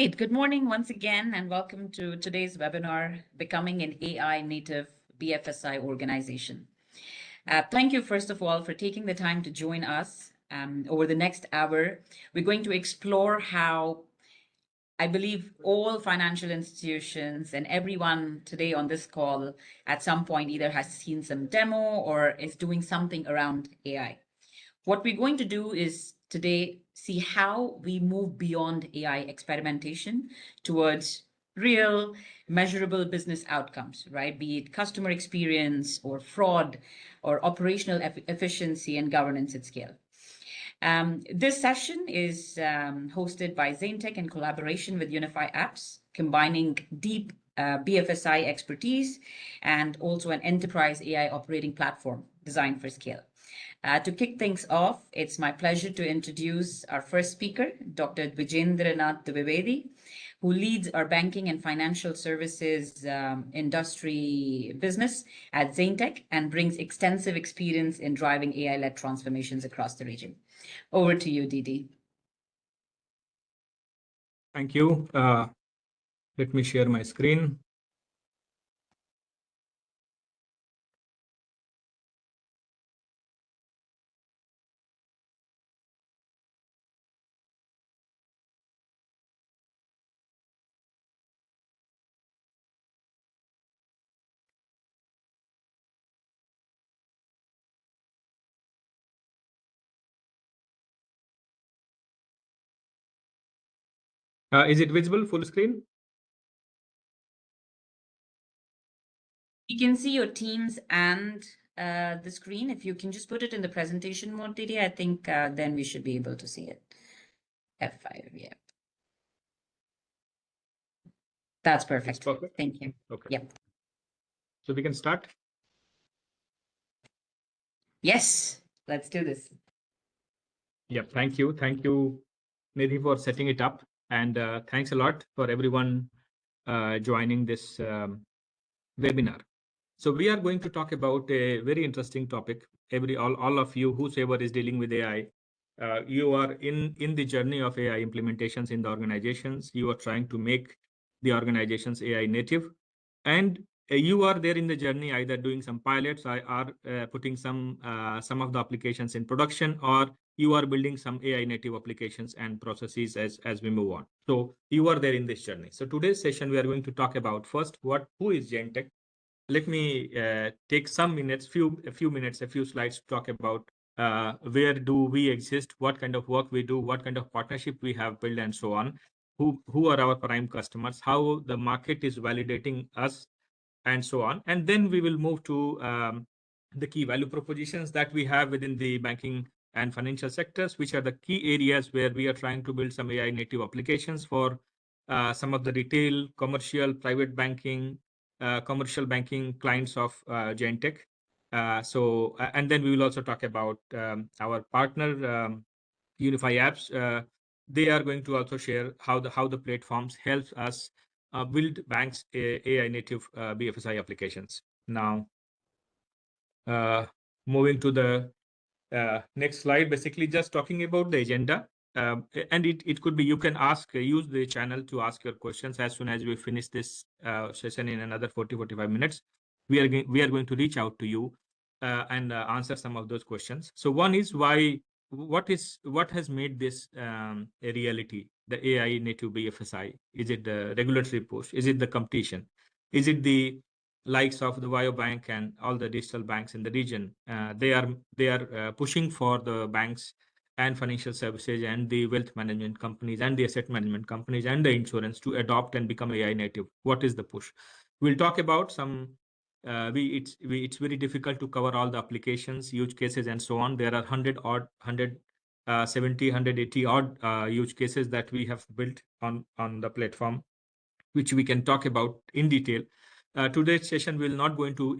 Great. Good morning once again, and welcome to today's webinar, Becoming an AI-Native BFSI Organization. Thank you, first of all, for taking the time to join us. Over the next hour, we're going to explore how I believe all financial institutions and everyone today on this call at some point either has seen some demo or is doing something around AI. What we're going to do is today see how we move beyond AI experimentation towards real measurable business outcomes, right? Be it customer experience or fraud or operational efficiency and governance at scale. This session is hosted by ZainTECH in collaboration with Unify Apps, combining deep BFSI expertise and also an enterprise AI operating platform designed for scale. To kick things off, it's my pleasure to introduce our first speaker, Dr. Dwijendranath Dwivedi, who leads our banking and financial services industry business at ZainTECH and brings extensive experience in driving AI-led transformations across the region. Over to you, Didi. Thank you. Let me share my screen. Is it visible full screen? You can see your Teams and the screen. If you can just put it in the presentation mode, Didi, I think then we should be able to see it. F5, yeah. That's perfect. It's perfect. Thank you. Okay. Yep. So we can start? Yes, let's do this. Yeah, thank you. Thank you, Nidhi, for setting it up. And thanks a lot for everyone joining this webinar. So we are going to talk about a very interesting topic. All of you, whosoever is dealing with AI, you are in the journey of AI implementations in the organizations. You are trying to make the organizations AI native, and you are there in the journey, either doing some pilots or putting some of the applications in production, or you are building some AI native applications and processes as we move on. So you are there in this journey. So today's session, we are going to talk about first, who is ZainTECH? Let me take some minutes, a few slides to talk about where do we exist, what kind of work we do, what kind of partnership we have built, and so on. Who are our prime customers, how the market is validating us, and so on. And then we will move to the key value propositions that we have within the banking and financial sectors, which are the key areas where we are trying to build some AI native applications for some of the retail, commercial, private banking, commercial banking clients of ZainTECH. And then we will also talk about our partner, Unify Apps. They are going to also share how the platforms helps us build banks AI native BFSI applications. Now, moving to the next slide, basically just talking about the agenda. And it could be, you can use the channel to ask your questions as soon as we finish this session in another 40-45 minutes. We are going to reach out to you and answer some of those questions. So one is what has made this a reality, the AI native BFSI? Is it the regulatory push? Is it the competition? Is it the likes of the Biobank and all the digital banks in the region? They are pushing for the banks and financial services and the wealth management companies and the asset management companies and the insurance to adopt and become AI native. What is the push? We'll talk about some. It's very difficult to cover all the applications, use cases, and so on. There are 170, 180 odd use cases that we have built on the platform, which we can talk about in detail. Today's session will not go into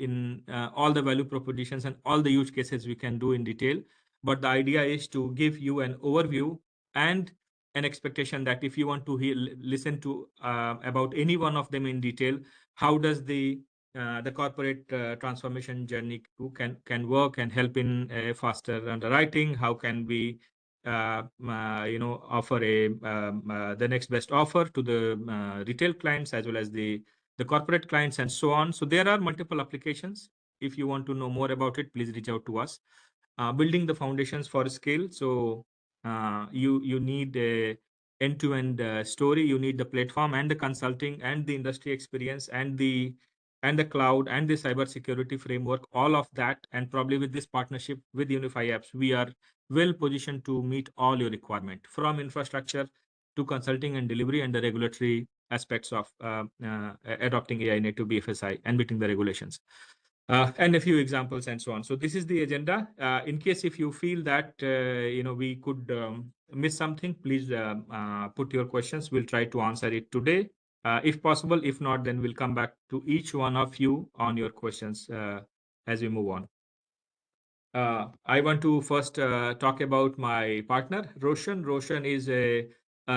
all the value propositions and all the use cases we can do in detail, but the idea is to give you an overview and an expectation that if you want to listen to about any one of them in detail, how does the corporate transformation journey can work and help in faster underwriting? How can we offer the next best offer to the retail clients as well as the corporate clients and so on. So there are multiple applications. If you want to know more about it, please reach out to us. Building the foundations for scale. So you need a end-to-end story. You need the platform and the consulting and the industry experience and the cloud and the cybersecurity framework, all of that. And probably with this partnership with Unify Apps, we are well positioned to meet all your requirement, from infrastructure to consulting and delivery and the regulatory aspects of adopting AI native BFSI and meeting the regulations. And a few examples and so on. So this is the agenda. In case if you feel that we could miss something, please put your questions. We'll try to answer it today, if possible. If not, then we'll come back to each one of you on your questions as we move on. I want to first talk about my partner, Roshan. Roshan is a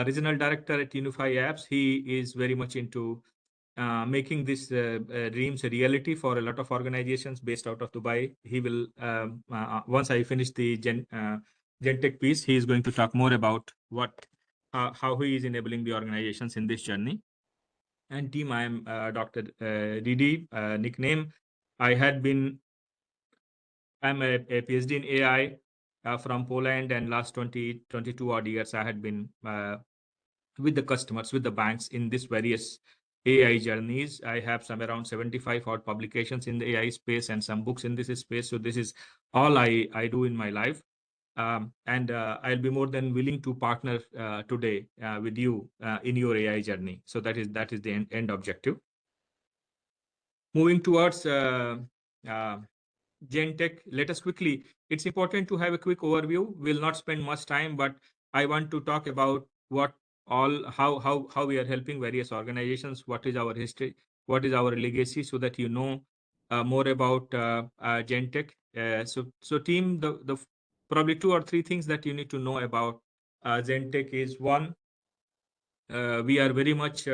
regional director at Unify Apps. He is very much into making these dreams a reality for a lot of organizations based out of Dubai. He will, once I finish the ZainTECH piece, he is going to talk more about how he is enabling the organizations in this journey. And team, I am Dr. Didi, nickname. I'm a PhD in AI from Poland, and last 22 odd years I had been with the customers, with the banks in this various AI journeys. I have some around 75 odd publications in the AI space and some books in this space. So this is all I do in my life. And I'll be more than willing to partner today with you in your AI journey. So that is the end objective. Moving towards ZainTECH, let us quickly, it's important to have a quick overview. We'll not spend much time, but I want to talk about how we are helping various organizations, what is our history, what is our legacy, so that you know more about ZainTECH. So team, the probably 2 or 3 things that you need to know about ZainTECH is, one, we are very much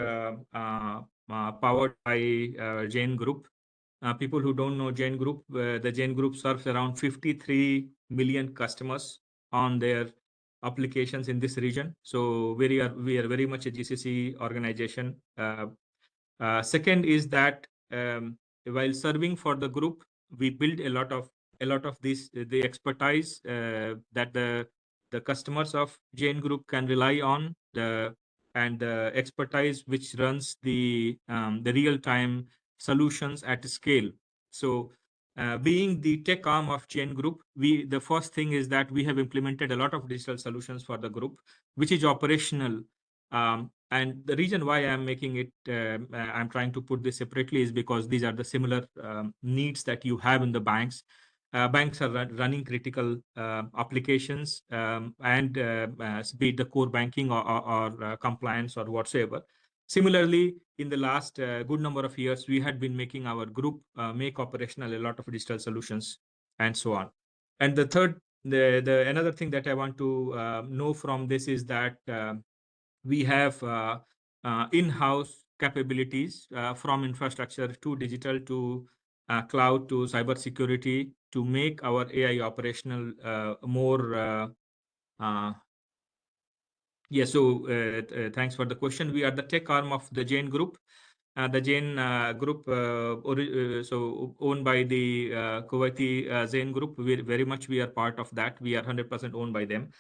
powered by Zain Group. People who don't know Zain Group, the Zain Group serves around 53 million customers on their applications in this region. So we are very much a GCC organization. Second is that while serving for the group, we build a lot of this the expertise that the customers of Zain Group can rely on, and the expertise which runs the real-time solutions at scale. So being the tech arm of Zain Group, the first thing is that we have implemented a lot of digital solutions for the group, which is operational. And the reason why I'm making it, I'm trying to put this separately, is because these are the similar needs that you have in the banks. Banks are running critical applications, and be it the core banking or compliance or whatsoever. Similarly, in the last good number of years, we had been making our group make operational a lot of digital solutions and so on. And the third, another thing that I want to know from this is that we have in-house capabilities from infrastructure to digital to cloud to cybersecurity to make our AI operational more. So thanks for the question. We are the tech arm of the Zain Group. The Zain Group, so owned by the Kuwaiti Zain Group. We are part of that. We are 100% owned by them.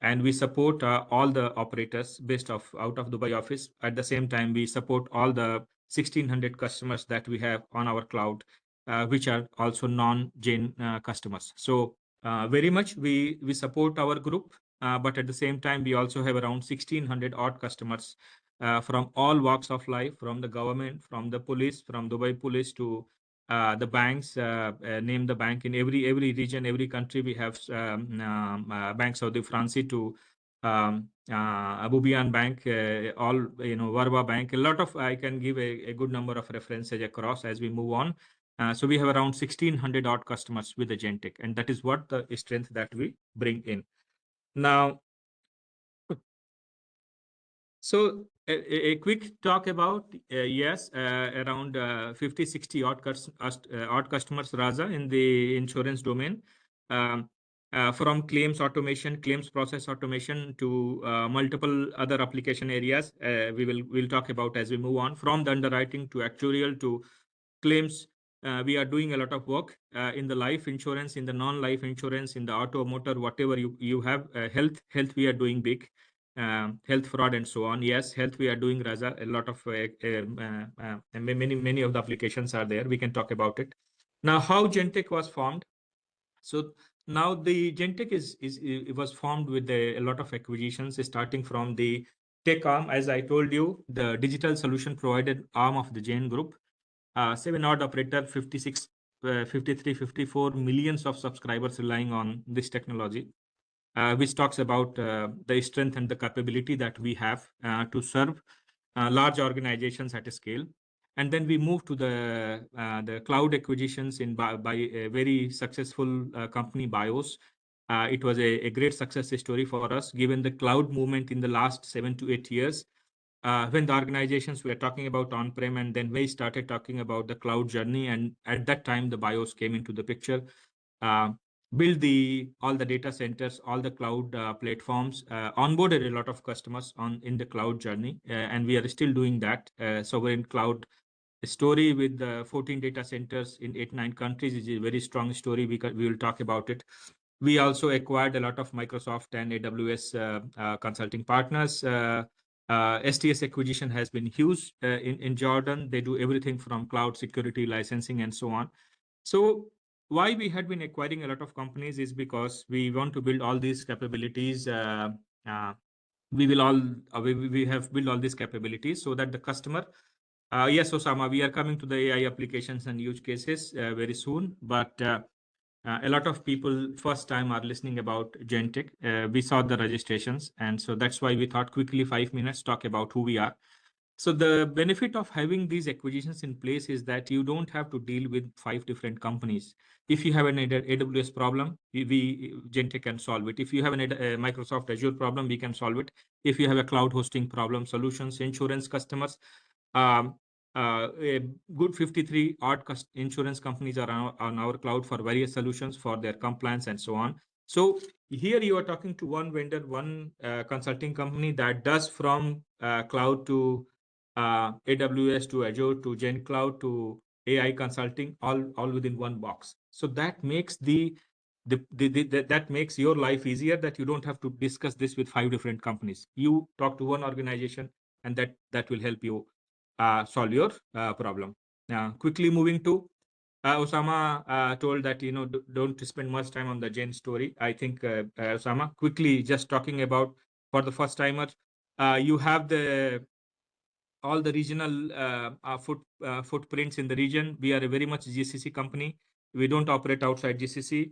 And we support all the operators based out of Dubai office. At the same time, we support all the 1,600 customers that we have on our cloud, which are also non-Zain customers. So very much we support our group, but at the same time, we also have around 1,600 odd customers from all walks of life, from the government, from the police, from Dubai police to the banks. Name the bank in every region, every country. We have banks of the Franci to Abu Bian Bank, all Warba Bank. A lot of, I can give a good number of references across as we move on. So we have around 1,600 odd customers with the ZainTECH, and that is what the strength that we bring in. Now, so a quick talk about, around 50, 60 odd customers, Raza, in the insurance domain. from claims automation, claims process automation to multiple other application areas. We'll talk about as we move on, from the underwriting to actuarial to claims. We are doing a lot of work in the life insurance, in the non-life insurance, in the auto, motor, whatever you have. Health we are doing big. Health fraud and so on. Yes, health we are doing, Raza. A lot of many of the applications are there. We can talk about it. Now, how ZainTECH was formed. So now the ZainTECH it was formed with a lot of acquisitions, starting from the tech arm, as I told you, the digital solution provided arm of the Zain Group. 7-odd operator, 56, 53, 54 millions of subscribers relying on this technology, which talks about the strength and the capability that we have to serve large organizations at a scale. And then we move to the cloud acquisitions by a very successful company, BIOS. It was a great success story for us, given the cloud movement in the last 7 to 8 years. When the organizations were talking about on-prem, and then we started talking about the cloud journey. And at that time, the BIOS came into the picture. Build all the data centers, all the cloud platforms, onboarded a lot of customers in the cloud journey, and we are still doing that. Sovereign cloud story with the 14 data centers in 8-9 countries is a very strong story. We will talk about it. We also acquired a lot of Microsoft and AWS consulting partners. STS acquisition has been huge in Jordan. They do everything from cloud security, licensing, and so on. So why we had been acquiring a lot of companies is because we want to build all these capabilities. We have built all these capabilities so that the customer. Yes, Osama, we are coming to the AI applications and use cases very soon, but a lot of people first time are listening about ZainTECH. We saw the registrations, and so that's why we thought quickly 5 minutes talk about who we are. So the benefit of having these acquisitions in place is that you don't have to deal with 5 different companies. If you have an AWS problem, ZainTECH can solve it. If you have a Microsoft Azure problem, we can solve it. If you have a cloud hosting problem, solutions, insurance customers, a good 53 odd insurance companies are on our cloud for various solutions for their compliance and so on. So here you are talking to one vendor, one consulting company that does from cloud to AWS to Azure to Gen Cloud to AI consulting, all within one box. So that makes that makes your life easier, that you don't have to discuss this with 5 different companies. You talk to one organization, and that will help you solve your problem. Quickly moving to Osama told that don't spend much time on the Zain story. I think Osama, quickly just talking about for the first timers, you have all the regional footprints in the region. We are a very much GCC company. We don't operate outside GCC.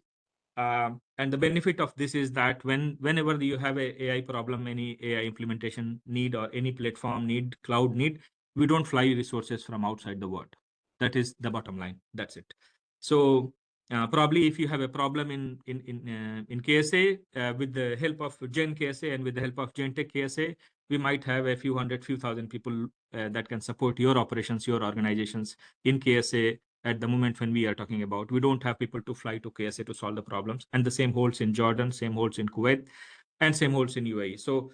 And the benefit of this is that whenever you have a AI problem, any AI implementation need, or any platform need, cloud need, we don't fly resources from outside the world. That is the bottom line. That's it. So probably if you have a problem in KSA, with the help of Gen KSA and with the help of ZainTECH KSA, we might have a few hundred, few thousand people that can support your operations, your organizations in KSA. At the moment when we are talking about, we don't have people to fly to KSA to solve the problems. And the same holds in Jordan, same holds in Kuwait, and same holds in UAE. So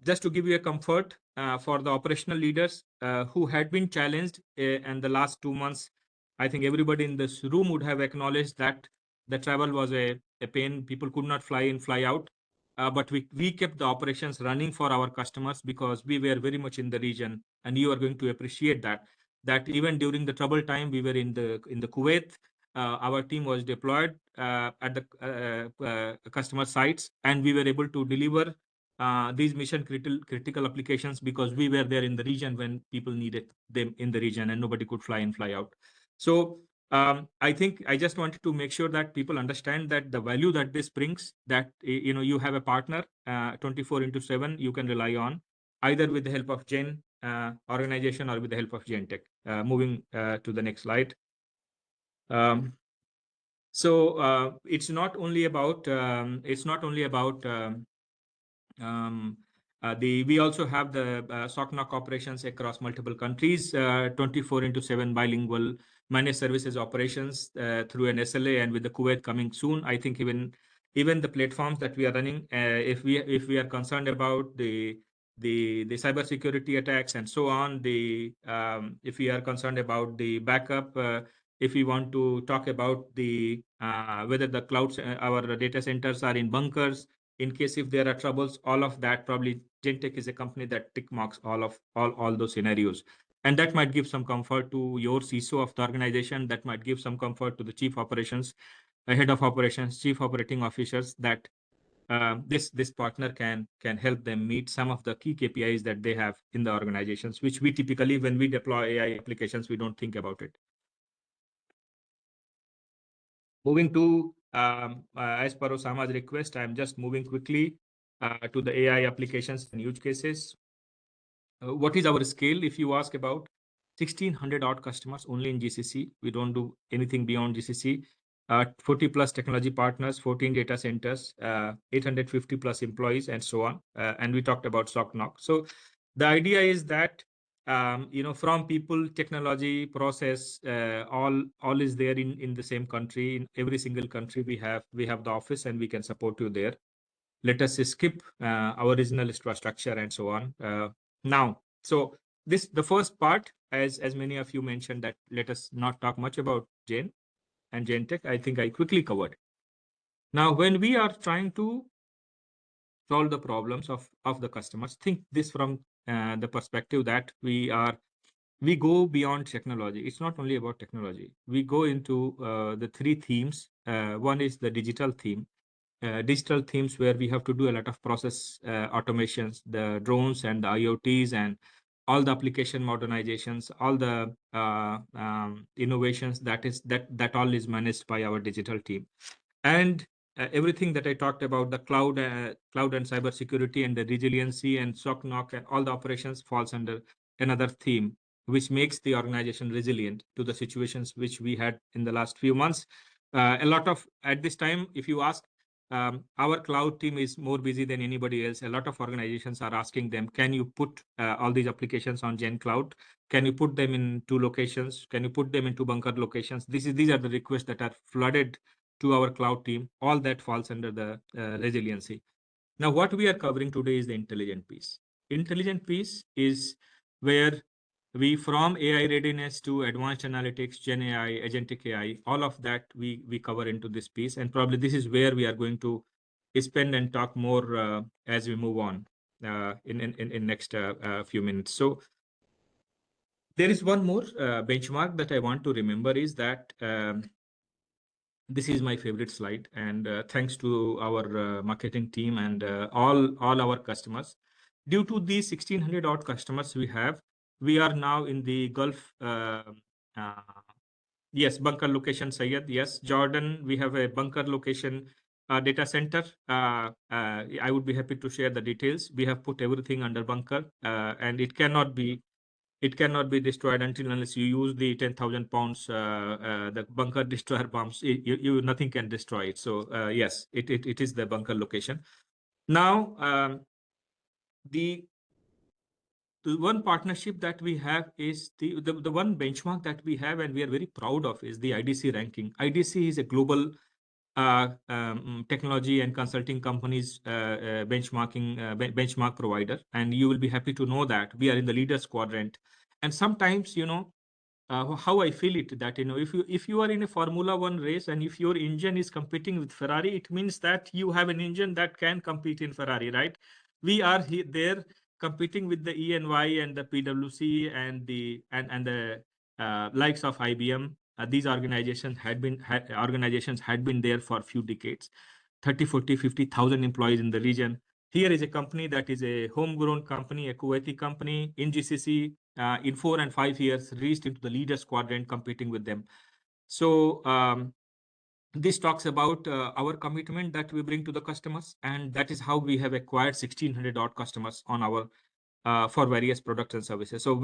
just to give you a comfort for the operational leaders who had been challenged in the last 2 months, I think everybody in this room would have acknowledged that the travel was a pain. People could not fly in, fly out. But we kept the operations running for our customers because we were very much in the region, and you are going to appreciate that even during the trouble time, we were in the Kuwait. Our team was deployed at the customer sites, and we were able to deliver these mission critical applications because we were there in the region when people needed them in the region, and nobody could fly in, fly out. So I think I just wanted to make sure that people understand that the value that this brings, that you have a partner 24/7 you can rely on, either with the help of Zain organization or with the help of ZainTECH. Moving to the next slide. So it's not only about we also have the SOC NOC operations across multiple countries, 24/7 bilingual managed services operations through an SLA, and with the Kuwait coming soon, I think even even the platforms that we are running, if we are concerned about the cybersecurity attacks and so on, if we are concerned about the backup, if we want to talk about the whether the clouds, our data centers are in bunkers, in case if there are troubles, all of that, probably ZainTECH is a company that tick marks all those scenarios. And that might give some comfort to your CISO of the organization. That might give some comfort to the chief operations, head of operations, chief operating officers, that this partner can help them meet some of the key KPIs that they have in the organizations, which we typically, when we deploy AI applications, we don't think about it. Moving to, as per Osama's request, I'm just moving quickly to the AI applications and use cases. What is our scale? If you ask about 1,600 odd customers only in GCC, we don't do anything beyond GCC. 40 plus technology partners, 14 data centers, 850 plus employees, and so on. And we talked about SOC NOC. So the idea is that from people, technology, process, all is there in the same country. In every single country, we have the office, and we can support you there. Let us skip our original infrastructure and so on. Now, so the first part, as many of you mentioned, that let us not talk much about Zain and ZainTECH, I think I quickly covered. Now, when we are trying to solve the problems of the customers, think this from the perspective that we go beyond technology. It's not only about technology. We go into the three themes. One is the digital theme. Digital themes where we have to do a lot of process automations, the drones and the IoTs and all the application modernizations, all the innovations that all is managed by our digital team. And everything that I talked about, the cloud and cybersecurity and the resiliency and SOC NOC and all the operations falls under another theme, which makes the organization resilient to the situations which we had in the last few months. A lot of, at this time, if you ask, our cloud team is more busy than anybody else. A lot of organizations are asking them, can you put all these applications on Gen Cloud? Can you put them in 2 locations? Can you put them into bunker locations? These are the requests that are flooded to our cloud team. All that falls under the resiliency. Now, what we are covering today is the intelligent piece. Intelligent piece is where we, from AI readiness to advanced analytics, Gen AI, agentic AI, all of that we cover into this piece. And probably this is where we are going to spend and talk more as we move on in next few minutes. So there is one more benchmark that I want to remember is that this is my favorite slide, and thanks to our marketing team and all our customers. Due to these 1,600 odd customers we have, we are now in the Gulf. Yes, bunker location, Sayed. Yes, Jordan, we have a bunker location data center. I would be happy to share the details. We have put everything under bunker, and it cannot be destroyed until unless you use the 10,000 pounds the bunker destroyer bombs. Nothing can destroy it. So yes, it is the bunker location. Now the one partnership that we have is the one benchmark that we have, and we are very proud of, is the IDC ranking. IDC is a global technology and consulting companies benchmark provider, and you will be happy to know that we are in the leaders quadrant. And sometimes, how I feel it, that if you are in a Formula One race and if your engine is competing with Ferrari, it means that you have an engine that can compete in Ferrari, right? We are there competing with the ENY and the PwC and the likes of IBM. These organizations had been there for a few decades, 30, 40, 50,000 employees in the region. Here is a company that is a homegrown company, a Kuwaiti company in GCC. In 4 and 5 years, reached into the leaders quadrant, competing with them. So this talks about our commitment that we bring to the customers, and that is how we have acquired 1,600 odd customers on our for various products and services. So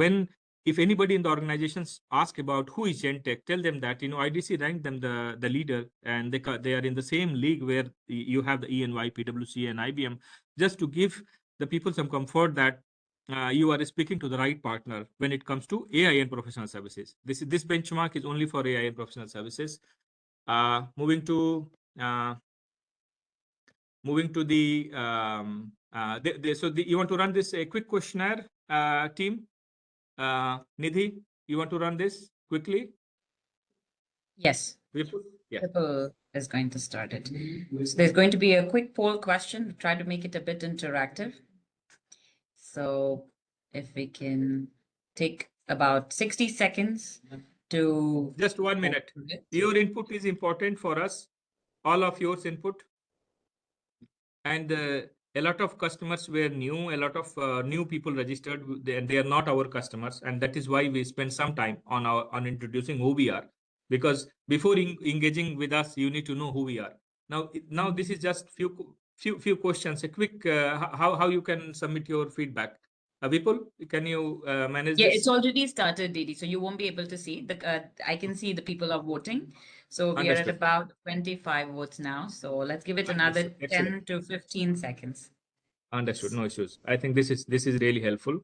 if anybody in the organizations ask about who is ZainTECH, tell them that IDC ranked them the leader, and they are in the same league where you have the ENY, PwC, and IBM, just to give the people some comfort that you are speaking to the right partner when it comes to AI and professional services. This benchmark is only for AI and professional services. Moving to moving to the, you want to run this a quick questionnaire, team? Nidhi, you want to run this quickly? Yes. Yeah. People is going to start it. So there's going to be a quick poll question. Try to make it a bit interactive. So if we can take about 60 seconds to Just 1 go minute. through it. Your input is important for us. All of yours input. And a lot of customers were new. A lot of new people registered. They are not our customers, and that is why we spend some time on introducing who we are. Because before engaging with us, you need to know who we are. Now this is just few questions. A quick how you can submit your feedback. Vipul, can you manage Yeah, this? it's already started, Didi. So you won't be able to see the. I can see the people are voting. So we are at Understood. about 25 votes now. So let's give it another Understood. 10 Excellent. to 15 seconds. Understood. No issues. I think this is really helpful.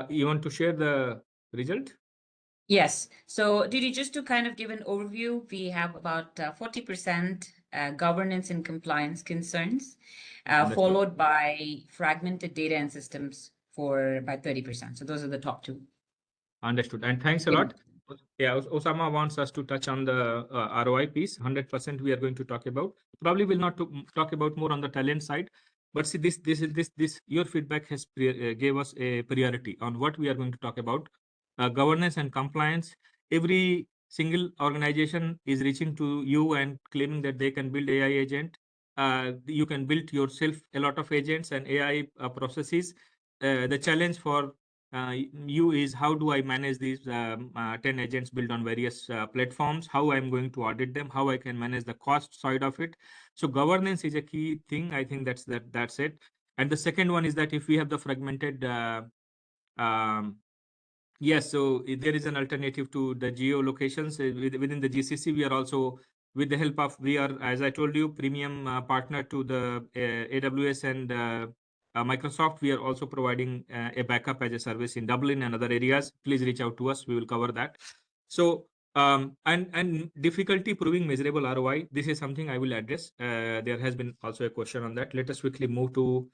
You want to share the result? Yes. So, Didi, just to kind of give an overview, we have about 40% governance and compliance concerns, Understood. followed by fragmented data and systems for by 30%. So those are the top two. Understood. And thanks a lot. Yeah, Osama wants us to touch on the ROI piece. 100% we are going to talk about. Probably will not talk about more on the talent side, but see this your feedback has gave us a priority on what we are going to talk about. Governance and compliance. Every single organization is reaching to you and claiming that they can build AI agent. You can build yourself a lot of agents and AI processes. The challenge for you is how do I manage these 10 agents built on various platforms, how I'm going to audit them, how I can manage the cost side of it. So governance is a key thing. I think that's it. And the second one is that if we have the fragmented um, yes, so there is an alternative to the geolocations within the GCC. We are also, with the help of, we are, as I told you, premium partner to the AWS and Microsoft. We are also providing a backup as a service in Dublin and other areas. Please reach out to us. We will cover that. So, and difficulty proving measurable ROI. This is something I will address. There has been also a question on that. Let us quickly move to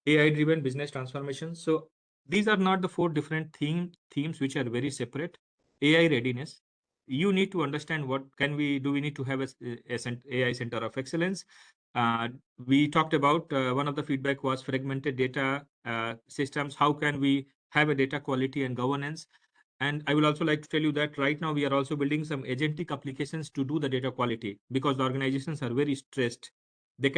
AI-driven business transformation. So these are not the four different themes which are very separate. AI readiness. You need to understand what can we do. We need to have a AI center of excellence. We talked about one of the feedback was fragmented data systems. How can we have a data quality and governance? And I will also like to tell you that right now we are also building some agentic applications to do the data quality because the organizations are very stressed. They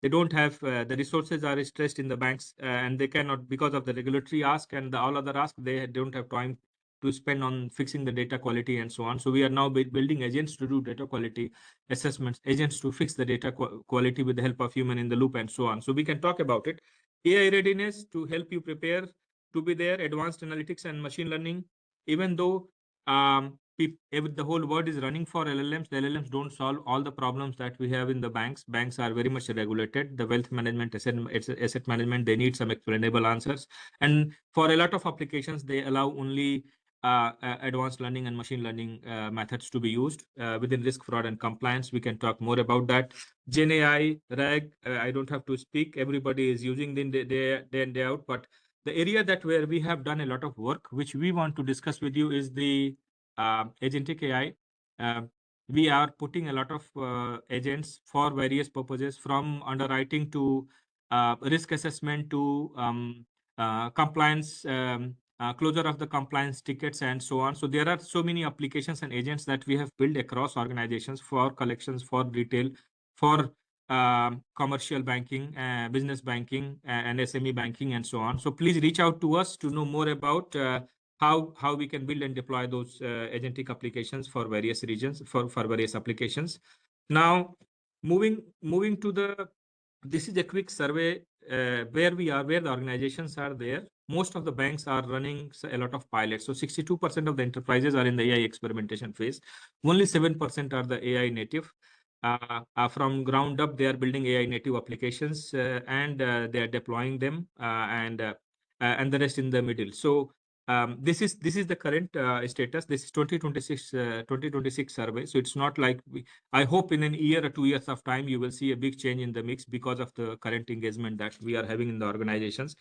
don't have the resources are stressed in the banks and they cannot, because of the regulatory ask and the all other ask, they don't have time to spend on fixing the data quality and so on. So we are now building agents to do data quality assessments, agents to fix the data quality with the help of human in the loop and so on. So we can talk about it. AI readiness to help you prepare to be there, advanced analytics and machine learning. Even though the whole world is running for LLMs, the LLMs don't solve all the problems that we have in the banks. Banks are very much regulated. The wealth management, asset management, they need some explainable answers. And for a lot of applications, they allow only advanced learning and machine learning methods to be used within risk, fraud, and compliance. We can talk more about that. Gen AI, RAG, I don't have to speak. Everybody is using them day in, day out. But the area that where we have done a lot of work, which we want to discuss with you, is the agentic AI. We are putting a lot of agents for various purposes, from underwriting to risk assessment to compliance, closure of the compliance tickets, and so on. So there are so many applications and agents that we have built across organizations for collections, for retail, for commercial banking, business banking, and SME banking, and so on. So please reach out to us to know more about how we can build and deploy those agentic applications for various regions, for various applications. Now, moving to this is a quick survey where the organizations are there. Most of the banks are running a lot of pilots. So 62% of the enterprises are in the AI experimentation phase. Only 7% are the AI native. From ground up, they are building AI native applications and they are deploying them and the rest in the middle. So this is the current status. This is 2026 survey. So it's not like I hope in an year or 2 years of time, you will see a big change in the mix because of the current engagement that we are having in the organizations,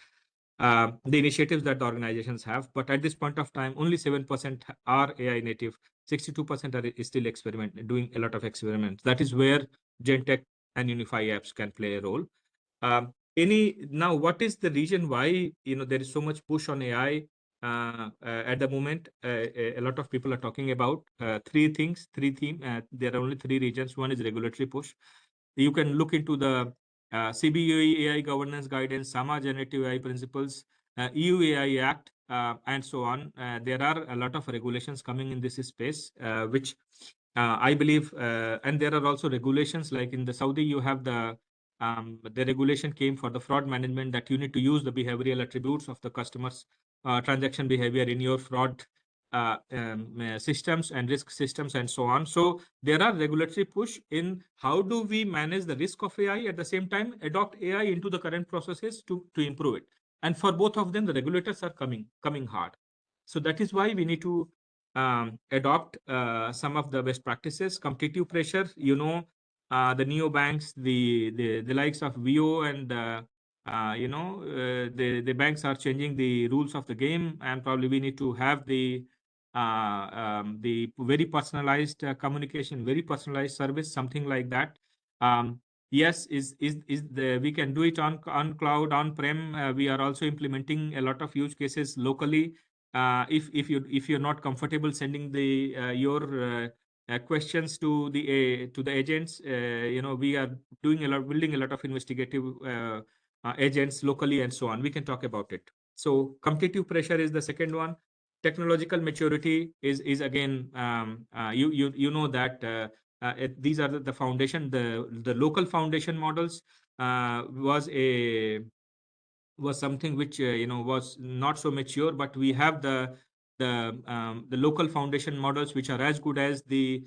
the initiatives that the organizations have. But at this point of time, only 7% are AI native. 62% is still doing a lot of experiments. That is where ZainTECH and Unify apps can play a role. Now, what is the reason why there is so much push on AI at the moment? A lot of people are talking about three themes. There are only three regions. One is regulatory push. You can look into the CBUE AI governance guidance, SAMA generative AI principles, EU AI Act, and so on. There are a lot of regulations coming in this space, which I believe, and there are also regulations like in the Saudi, you have the regulation came for the fraud management that you need to use the behavioral attributes of the customers' transaction behavior in your fraud systems and risk systems and so on. So there are regulatory push in how do we manage the risk of AI, at the same time adopt AI into the current processes to improve it. And for both of them, the regulators are coming hard. So that is why we need to adopt some of the best practices. Competitive pressure, the neobanks, the likes of VO and the banks are changing the rules of the game, and probably we need to have the very personalized communication, very personalized service, something like that. Yes, we can do it on cloud, on prem. We are also implementing a lot of use cases locally. If you're not comfortable sending your questions to the agents, we are building a lot of investigative agents locally and so on. We can talk about it. So competitive pressure is the second one. Technological maturity is again, you know that these are the foundation. The local foundation models was something which was not so mature, but we have the local foundation models which are as good as the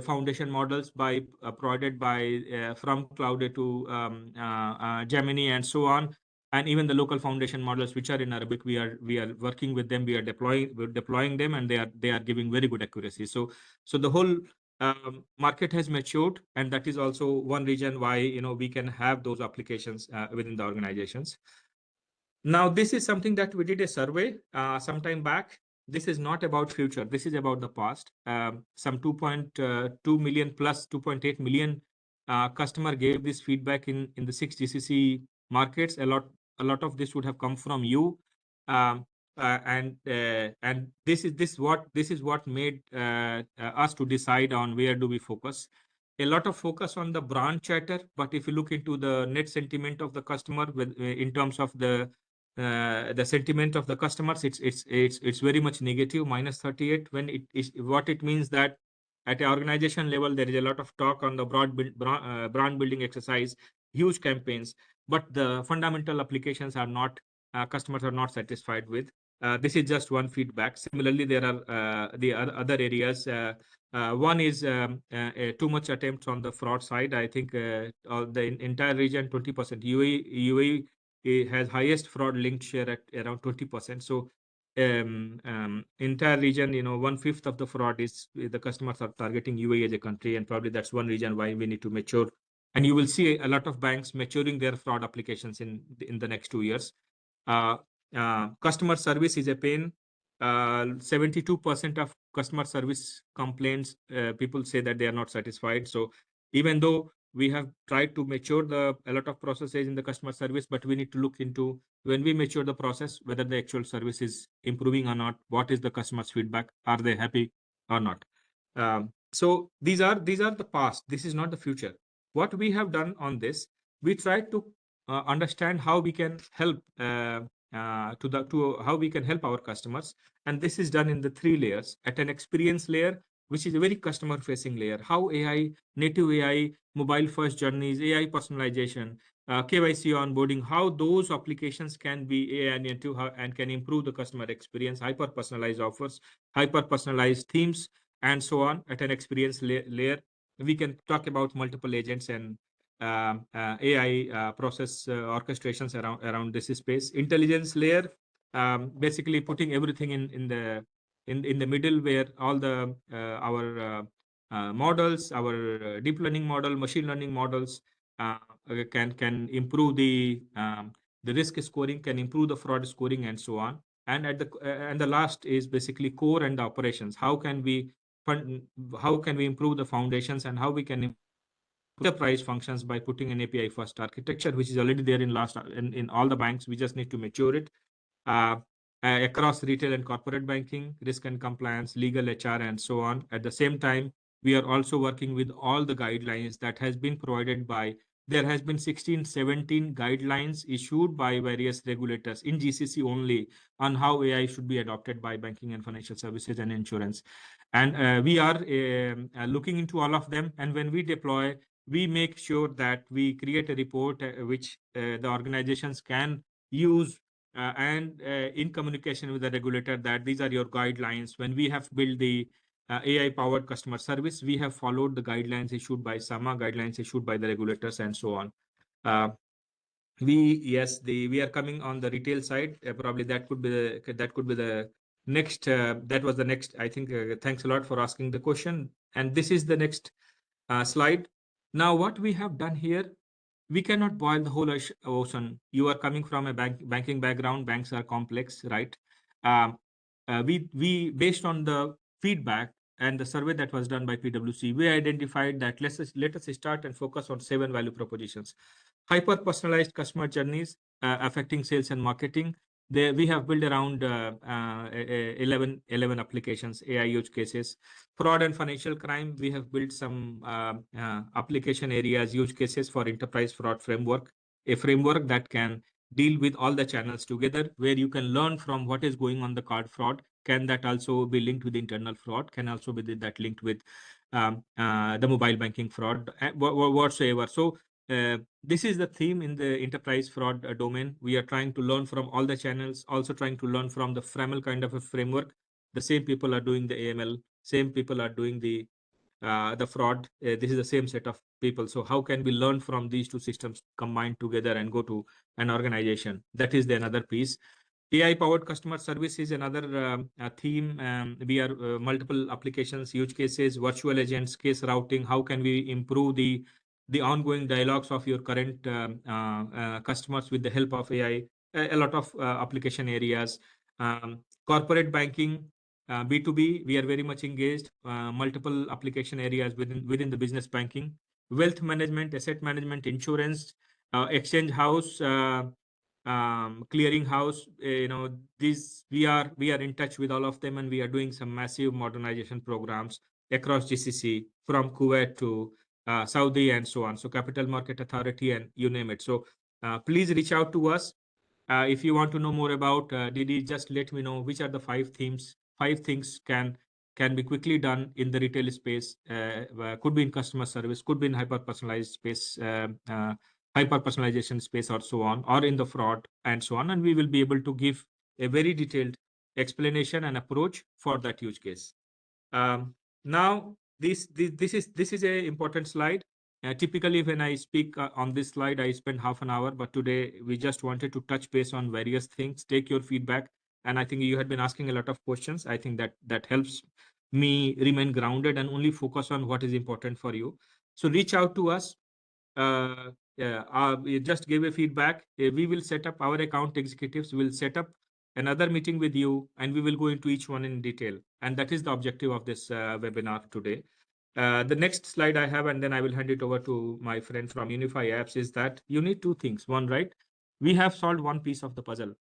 foundation models provided by from Cloud to Gemini and so on, and even the local foundation models which are in Arabic, we are working with them, we're deploying them, and they are giving very good accuracy. So the whole market has matured, and that is also one reason why we can have those applications within the organizations. Now, this is something that we did a survey some time back. This is not about future. This is about the past. Some 2.2 million plus 2.8 million customer gave this feedback in the 6 GCC markets. A lot of this would have come from you. And this is what made us to decide on where do we focus. A lot of focus on the brand chatter, but if you look into the net sentiment of the customer in terms of the sentiment of the customers, it's very much negative, -38. When what it means that at an organization level, there is a lot of talk on the brand building exercise, huge campaigns, but the fundamental applications are not, customers are not satisfied with. This is just one feedback. Similarly, there are the other areas. One is too much attempts on the fraud side. I think the entire region, 20%. UAE has highest fraud linked share at around 20%. So entire region, 1/5 of the fraud is the customers are targeting UAE as a country, and probably that's one reason why we need to mature. And you will see a lot of banks maturing their fraud applications in the next 2 years. Customer service is a pain. 72% of customer service complaints, people say that they are not satisfied. So even though we have tried to mature a lot of processes in the customer service, but we need to look into, when we mature the process, whether the actual service is improving or not. What is the customer's feedback? Are they happy or not? So these are the past. This is not the future. What we have done on this, we tried to understand how we can help to how we can help our customers. And this is done in the three layers. At an experience layer, which is a very customer facing layer, how AI, native AI, mobile first journeys, AI personalization, KYC onboarding, how those applications can be AI native and can improve the customer experience, hyper personalized offers, hyper personalized themes, and so on. At an experience layer, we can talk about multiple agents and AI process orchestrations around this space. Intelligence layer, basically putting everything in the middle, where all the our models, our deep learning model, machine learning models can improve the risk scoring, can improve the fraud scoring, and so on. And and the last is basically core and the operations. How can we improve the foundations, and how we can enterprise functions by putting an API first architecture, which is already there in all the banks. We just need to mature it uh, across retail and corporate banking, risk and compliance, legal, HR, and so on. At the same time, we are also working with all the guidelines that has been provided by. There has been 16, 17 guidelines issued by various regulators in GCC only on how AI should be adopted by banking and financial services and insurance. And we are looking into all of them. And when we deploy, we make sure that we create a report which the organizations can use and in communication with the regulator, that these are your guidelines. When we have built the AI-powered customer service, we have followed the guidelines issued by SAMA, guidelines issued by the regulators, and so on. Uh, we are coming on the retail side. Probably that could be the next. That was the next. I think. Thanks a lot for asking the question. And this is the next slide. Now, what we have done here, we cannot boil the whole ocean. You are coming from a banking background. Banks are complex, right? Um, we based on the feedback and the survey that was done by PwC, we identified that let us start and focus on 7 value propositions. Hyper personalized customer journeys affecting sales and marketing. There we have built around 11 applications, AI use cases. Fraud and financial crime, we have built some application areas, use cases for enterprise fraud framework, a framework that can deal with all the channels together, where you can learn from what is going on the card fraud. Can that also be linked with internal fraud? Can also be that linked with the mobile banking fraud, whatsoever. So this is the theme in the enterprise fraud domain. We are trying to learn from all the channels, also trying to learn from the FRAML kind of a framework. The same people are doing the AML, same people are doing the fraud. This is the same set of people. So how can we learn from these two systems combined together and go to an organization? That is the another piece. AI-powered customer service is another theme. We are multiple applications, use cases, virtual agents, case routing. How can we improve the ongoing dialogues of your current customers with the help of AI? A lot of application areas. Corporate banking, B2B, we are very much engaged. Multiple application areas within the business banking. Wealth management, asset management, insurance, exchange house, clearing house. These we are in touch with all of them, and we are doing some massive modernization programs across GCC, from Kuwait to Saudi, and so on. So Capital Market Authority, and you name it. So please reach out to us. If you want to know more about Didi, just let me know which are the 5 things can be quickly done in the retail space. Could be in customer service, could be in hyper personalized space, hyper personalization space, or so on, or in the fraud, and so on. And we will be able to give a very detailed explanation and approach for that use case. Now, this is a important slide. Typically, when I speak on this slide, I spend half an hour, but today we just wanted to touch base on various things, take your feedback. And I think you had been asking a lot of questions. I think that helps me remain grounded and only focus on what is important for you. So reach out to us. We just give a feedback. We will set up, our account executives will set up another meeting with you, and we will go into each one in detail. And that is the objective of this webinar today. The next slide I have, and then I will hand it over to my friend from Unify Apps, is that you need 2 things. One, right? We have solved one piece of the puzzle.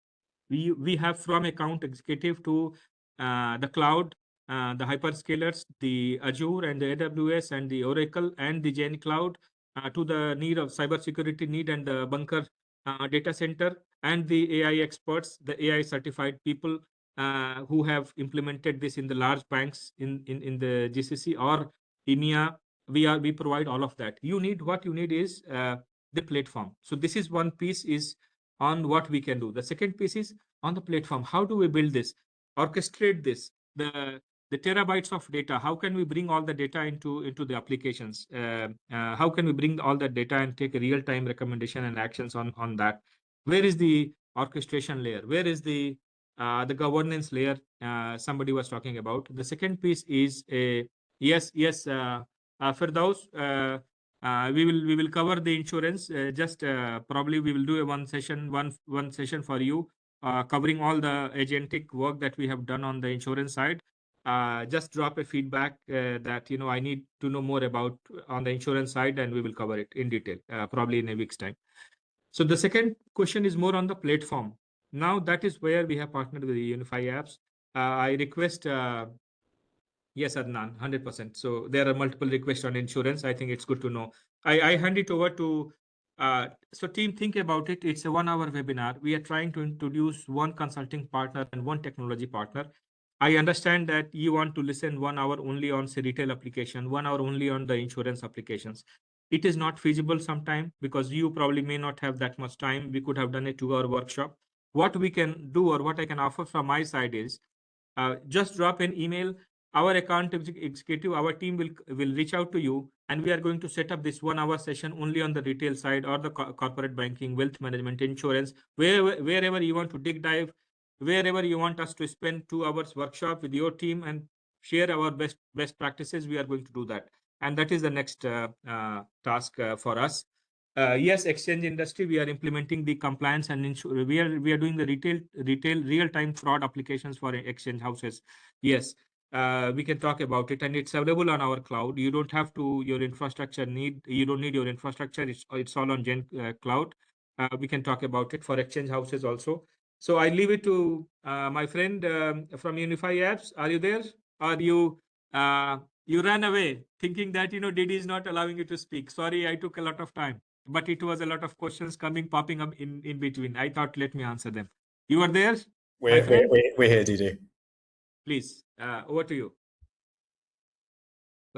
We have from account executive to the cloud, the hyperscalers, the Azure and the AWS and the Oracle and the Zain Cloud, to the need of cybersecurity need and the bunker data center. and the AI experts, the AI certified people who have implemented this in the large banks in the GCC or EMEA. We provide all of that. What you need is the platform. So this is one piece is on what we can do. The second piece is on the platform. How do we build this, orchestrate this, the terabytes of data? How can we bring all the data into the applications? How can we bring all that data and take a real time recommendation and actions on that? Where is the orchestration layer? Where is the governance layer somebody was talking about? The second piece is a yes. Firdaus, we will cover the insurance. Just probably we will do a one session for you, covering all the agentic work that we have done on the insurance side. Just drop a feedback that I need to know more about on the insurance side, and we will cover it in detail, probably in a week's time. So the second question is more on the platform. Now that is where we have partnered with the Unify Apps. I request. Yes, Adnan, 100%. So there are multiple requests on insurance. I think it's good to know. I hand it over to, so team, think about it. It's a 1-hour webinar. We are trying to introduce one consulting partner and one technology partner. I understand that you want to listen 1 hour only on say retail application, 1 hour only on the insurance applications. It is not feasible sometime because you probably may not have that much time. We could have done a 2-hour workshop. What we can do or what I can offer from my side is just drop an email. Our account executive, our team will reach out to you, and we are going to set up this 1-hour session only on the retail side or the corporate banking, wealth management, insurance, wherever you want to dig dive, wherever you want us to spend 2 hours workshop with your team and share our best practices. We are going to do that, and that is the next task for us. Yes, exchange industry, we are implementing the compliance and we are doing the retail real-time fraud applications for exchange houses. Yes, we can talk about it, and it's available on our cloud. You don't have to you don't need your infrastructure. It's all on Gen cloud. We can talk about it for exchange houses also. So I leave it to my friend from Unify Apps. Are you there? Or you ran away thinking that Didi is not allowing you to speak? Sorry, I took a lot of time, but it was a lot of questions popping up in between. I thought, let me answer them. You are there, my friend? We're here, Didi. Please, over to you.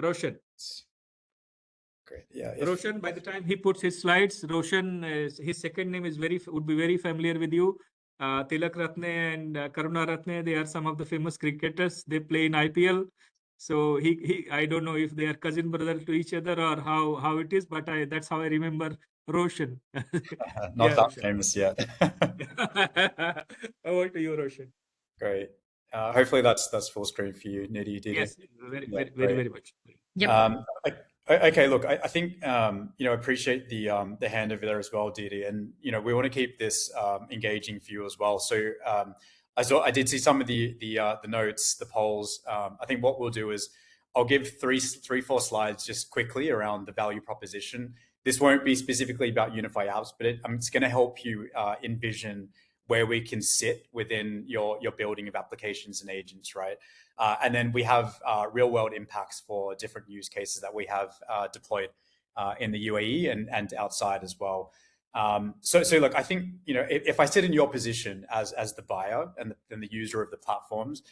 Roshan. Great. Yeah. Roshan, by the time he puts his slides, Roshan, his second name would be very familiar with you. Tilak Ratne and Karuna Ratne, they are some of the famous cricketers. They play in IPL. So I don't know if they are cousin brother to each other or how it is, but that's how I remember Roshan. Not that famous yet. Over to you, Roshan. Great. Hopefully that's full screen for you, Nidhi. Didi. Yes, very much. Yep. Okay, look, I think appreciate the handover there as well, Didi, and we want to keep this engaging for you as well. So I did see some of the notes, the polls. I think what we'll do is I'll give three, 4 slides just quickly around the value proposition. This won't be specifically about Unify Apps, but it's going to help you envision where we can sit within your building of applications and agents, right? And then we have real world impacts for different use cases that we have deployed in the UAE and outside as well. So look, I think, if I sit in your position as the buyer and the user of the platforms,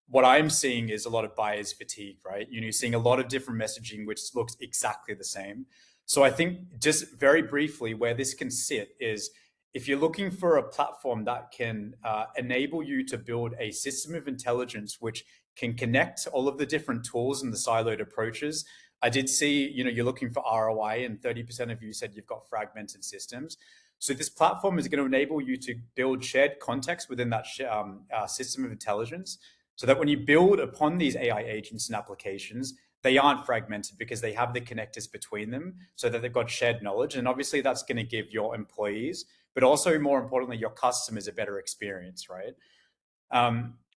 what I'm seeing is a lot of buyers fatigue, right? You're seeing a lot of different messaging, which looks exactly the same. So I think just very briefly where this can sit is if you're looking for a platform that can enable you to build a system of intelligence, which can connect all of the different tools and the siloed approaches. I did see, you're looking for ROI and 30% of you said you've got fragmented systems. So this platform is going to enable you to build shared context within that system of intelligence so that when you build upon these AI agents and applications, they aren't fragmented because they have the connectors between them so that they've got shared knowledge. And obviously that's going to give your employees, but also more importantly, your customers a better experience, right?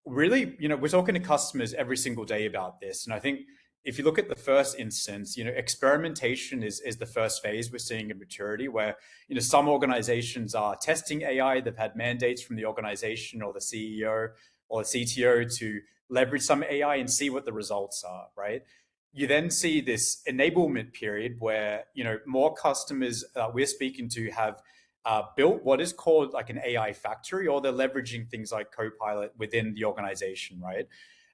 Really, we're talking to customers every single day about this. And I think if you look at the first instance, experimentation is the first phase we're seeing in maturity where, some organizations are testing AI. They've had mandates from the organization or the CEO or the CTO to leverage some AI and see what the results are, right? You then see this enablement period where, more customers we're speaking to have built what is called like an AI factory, or they're leveraging things like Copilot within the organization, right?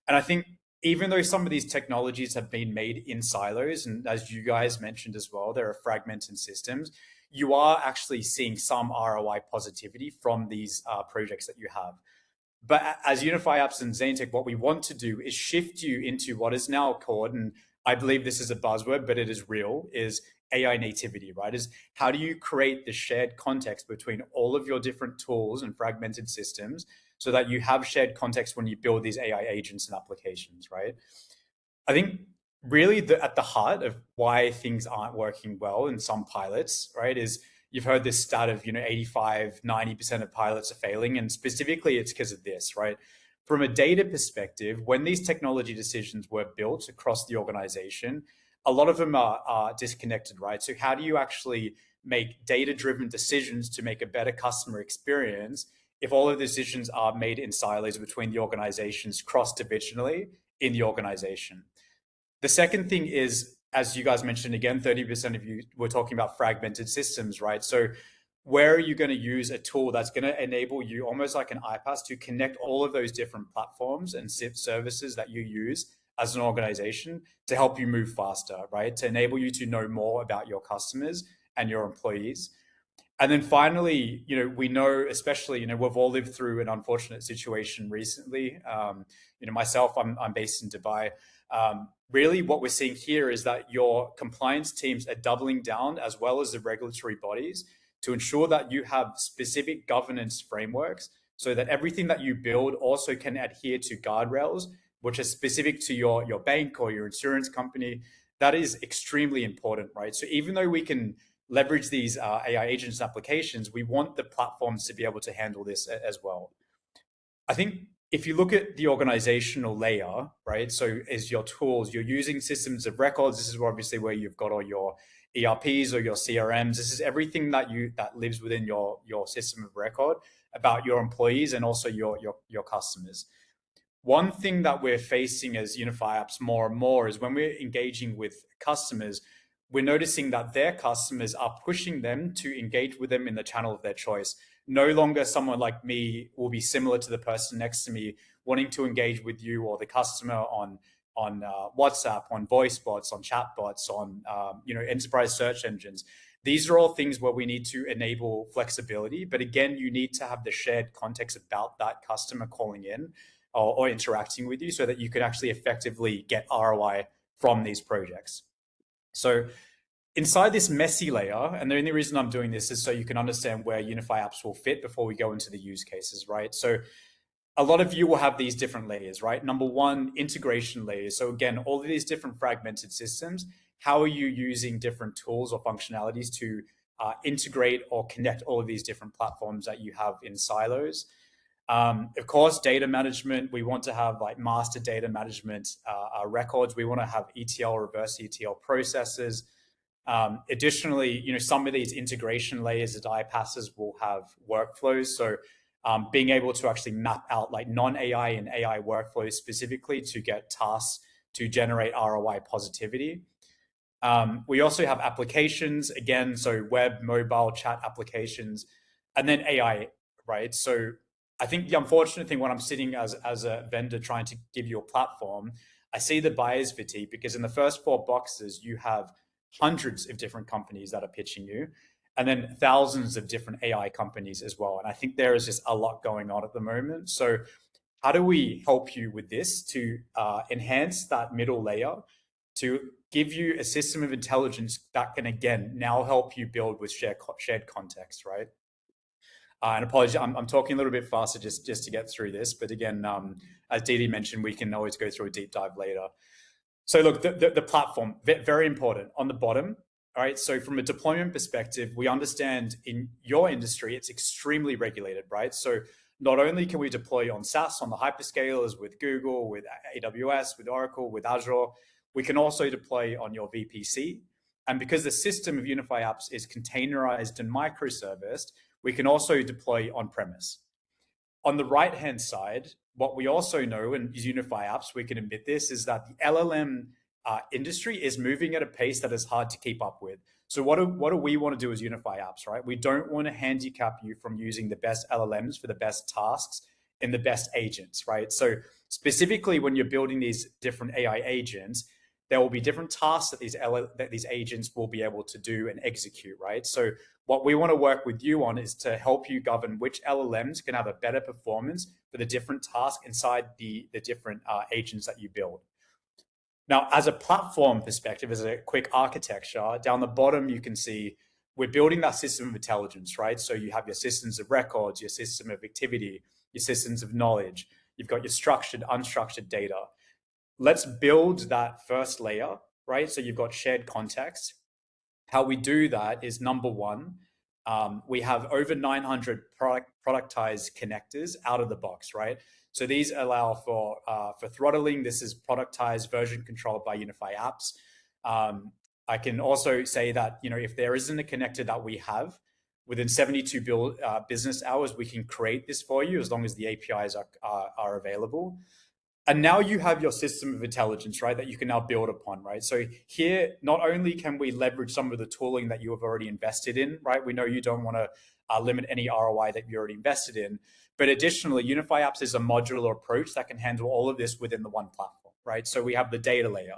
And I think even though some of these technologies have been made in silos, and as you guys mentioned as well, there are fragmented systems, you are actually seeing some ROI positivity from these projects that you have. But as Unify Apps and ZainTECH, what we want to do is shift you into what is now called, and I believe this is a buzzword, but it is real, is AI nativity, right? Is how do you create the shared context between all of your different tools and fragmented systems so that you have shared context when you build these AI agents and applications, right? I think really at the heart of why things aren't working well in some pilots, right, is you've heard this stat of, 85, 90% of pilots are failing. And specifically, it's because of this, right? From a data perspective, when these technology decisions were built across the organization, a lot of them are disconnected, right? So how do you actually make data-driven decisions to make a better customer experience if all of the decisions are made in silos between the organizations, cross-divisionally in the organization? The second thing is, as you guys mentioned, again, 30% of you were talking about fragmented systems, right? So where are you going to use a tool that's going to enable you, almost like an iPaaS, to connect all of those different platforms and services that you use as an organization to help you move faster, right? To enable you to know more about your customers and your employees. And then finally, we know, especially, we've all lived through an unfortunate situation recently. Myself, I'm based in Dubai. Really, what we're seeing here is that your compliance teams are doubling down, as well as the regulatory bodies, to ensure that you have specific governance frameworks so that everything that you build also can adhere to guardrails, which are specific to your bank or your insurance company. That is extremely important, right? So even though we can leverage these AI agents applications, we want the platforms to be able to handle this as well. I think if you look at the organizational layer, right, so as your tools, you're using systems of records. This is obviously where you've got all your ERPs or your CRMs. This is everything that lives within your system of record about your employees and also your customers. One thing that we're facing as Unify Apps more and more is when we're engaging with customers, we're noticing that their customers are pushing them to engage with them in the channel of their choice. No longer someone like me will be similar to the person next to me wanting to engage with you or the customer on WhatsApp, on voice bots, on chat bots, on enterprise search engines. These are all things where we need to enable flexibility. But again, you need to have the shared context about that customer calling in or interacting with you so that you can actually effectively get ROI from these projects. So inside this messy layer, and the only reason I'm doing this is so you can understand where Unify Apps will fit before we go into the use cases, right? So a lot of you will have these different layers, right? Number one, integration layers. So again, all of these different fragmented systems, how are you using different tools or functionalities to integrate or connect all of these different platforms that you have in silos? Of course, data management, we want to have like master data management records. We want to have ETL, reverse ETL processes. Additionally, some of these integration layers that iPaaS will have workflows. So being able to actually map out like non-AI and AI workflows specifically to get tasks to generate ROI positivity. We also have applications, again, so web, mobile, chat applications, and then AI, right? So I think the unfortunate thing when I'm sitting as a vendor trying to give you a platform, I see the buyer's fatigue because in the first 4 boxes, you have hundreds of different companies that are pitching you, and then thousands of different AI companies as well. And I think there is just a lot going on at the moment. So how do we help you with this to enhance that middle layer, to give you a system of intelligence that can, again, now help you build with shared context, right? And apologies, I'm talking a little bit faster just to get through this. But again, as Didi mentioned, we can always go through a deep dive later. So look, the platform, very important. On the bottom, all right, so from a deployment perspective, we understand in your industry, it's extremely regulated, right? So not only can we deploy on SaaS, on the hyperscalers with Google, with AWS, with Oracle, with Azure, we can also deploy on your VPC. And because the system of Unify Apps is containerized and microserviced, we can also deploy on-premise. On the right-hand side, what we also know, and Unify Apps, we can admit this, is that the LLM industry is moving at a pace that is hard to keep up with. So what do we want to do as Unify Apps, right? We don't want to handicap you from using the best LLMs for the best tasks and the best agents, right? So specifically when you're building these different AI agents, there will be different tasks that these agents will be able to do and execute, right? So what we want to work with you on is to help you govern which LLMs can have a better performance for the different tasks inside the different agents that you build. Now, as a platform perspective, as a quick architecture, down the bottom, you can see we're building that system of intelligence, right? So you have your systems of records, your system of activity, your systems of knowledge. You've got your structured, unstructured data. Let's build that first layer, right? So you've got shared context. How we do that is number one, we have over 900 productized connectors out of the box, right? So these allow for throttling. This is productized version controlled by Unify Apps. I can also say that, if there isn't a connector that we have, within 72 business hours, we can create this for you as long as the APIs are available. And now you have your system of intelligence, right, that you can now build upon, right? So here, not only can we leverage some of the tooling that you have already invested in, right? We know you don't want to limit any ROI that you already invested in, but additionally, Unify Apps is a modular approach that can handle all of this within the one platform, right? So we have the data layer,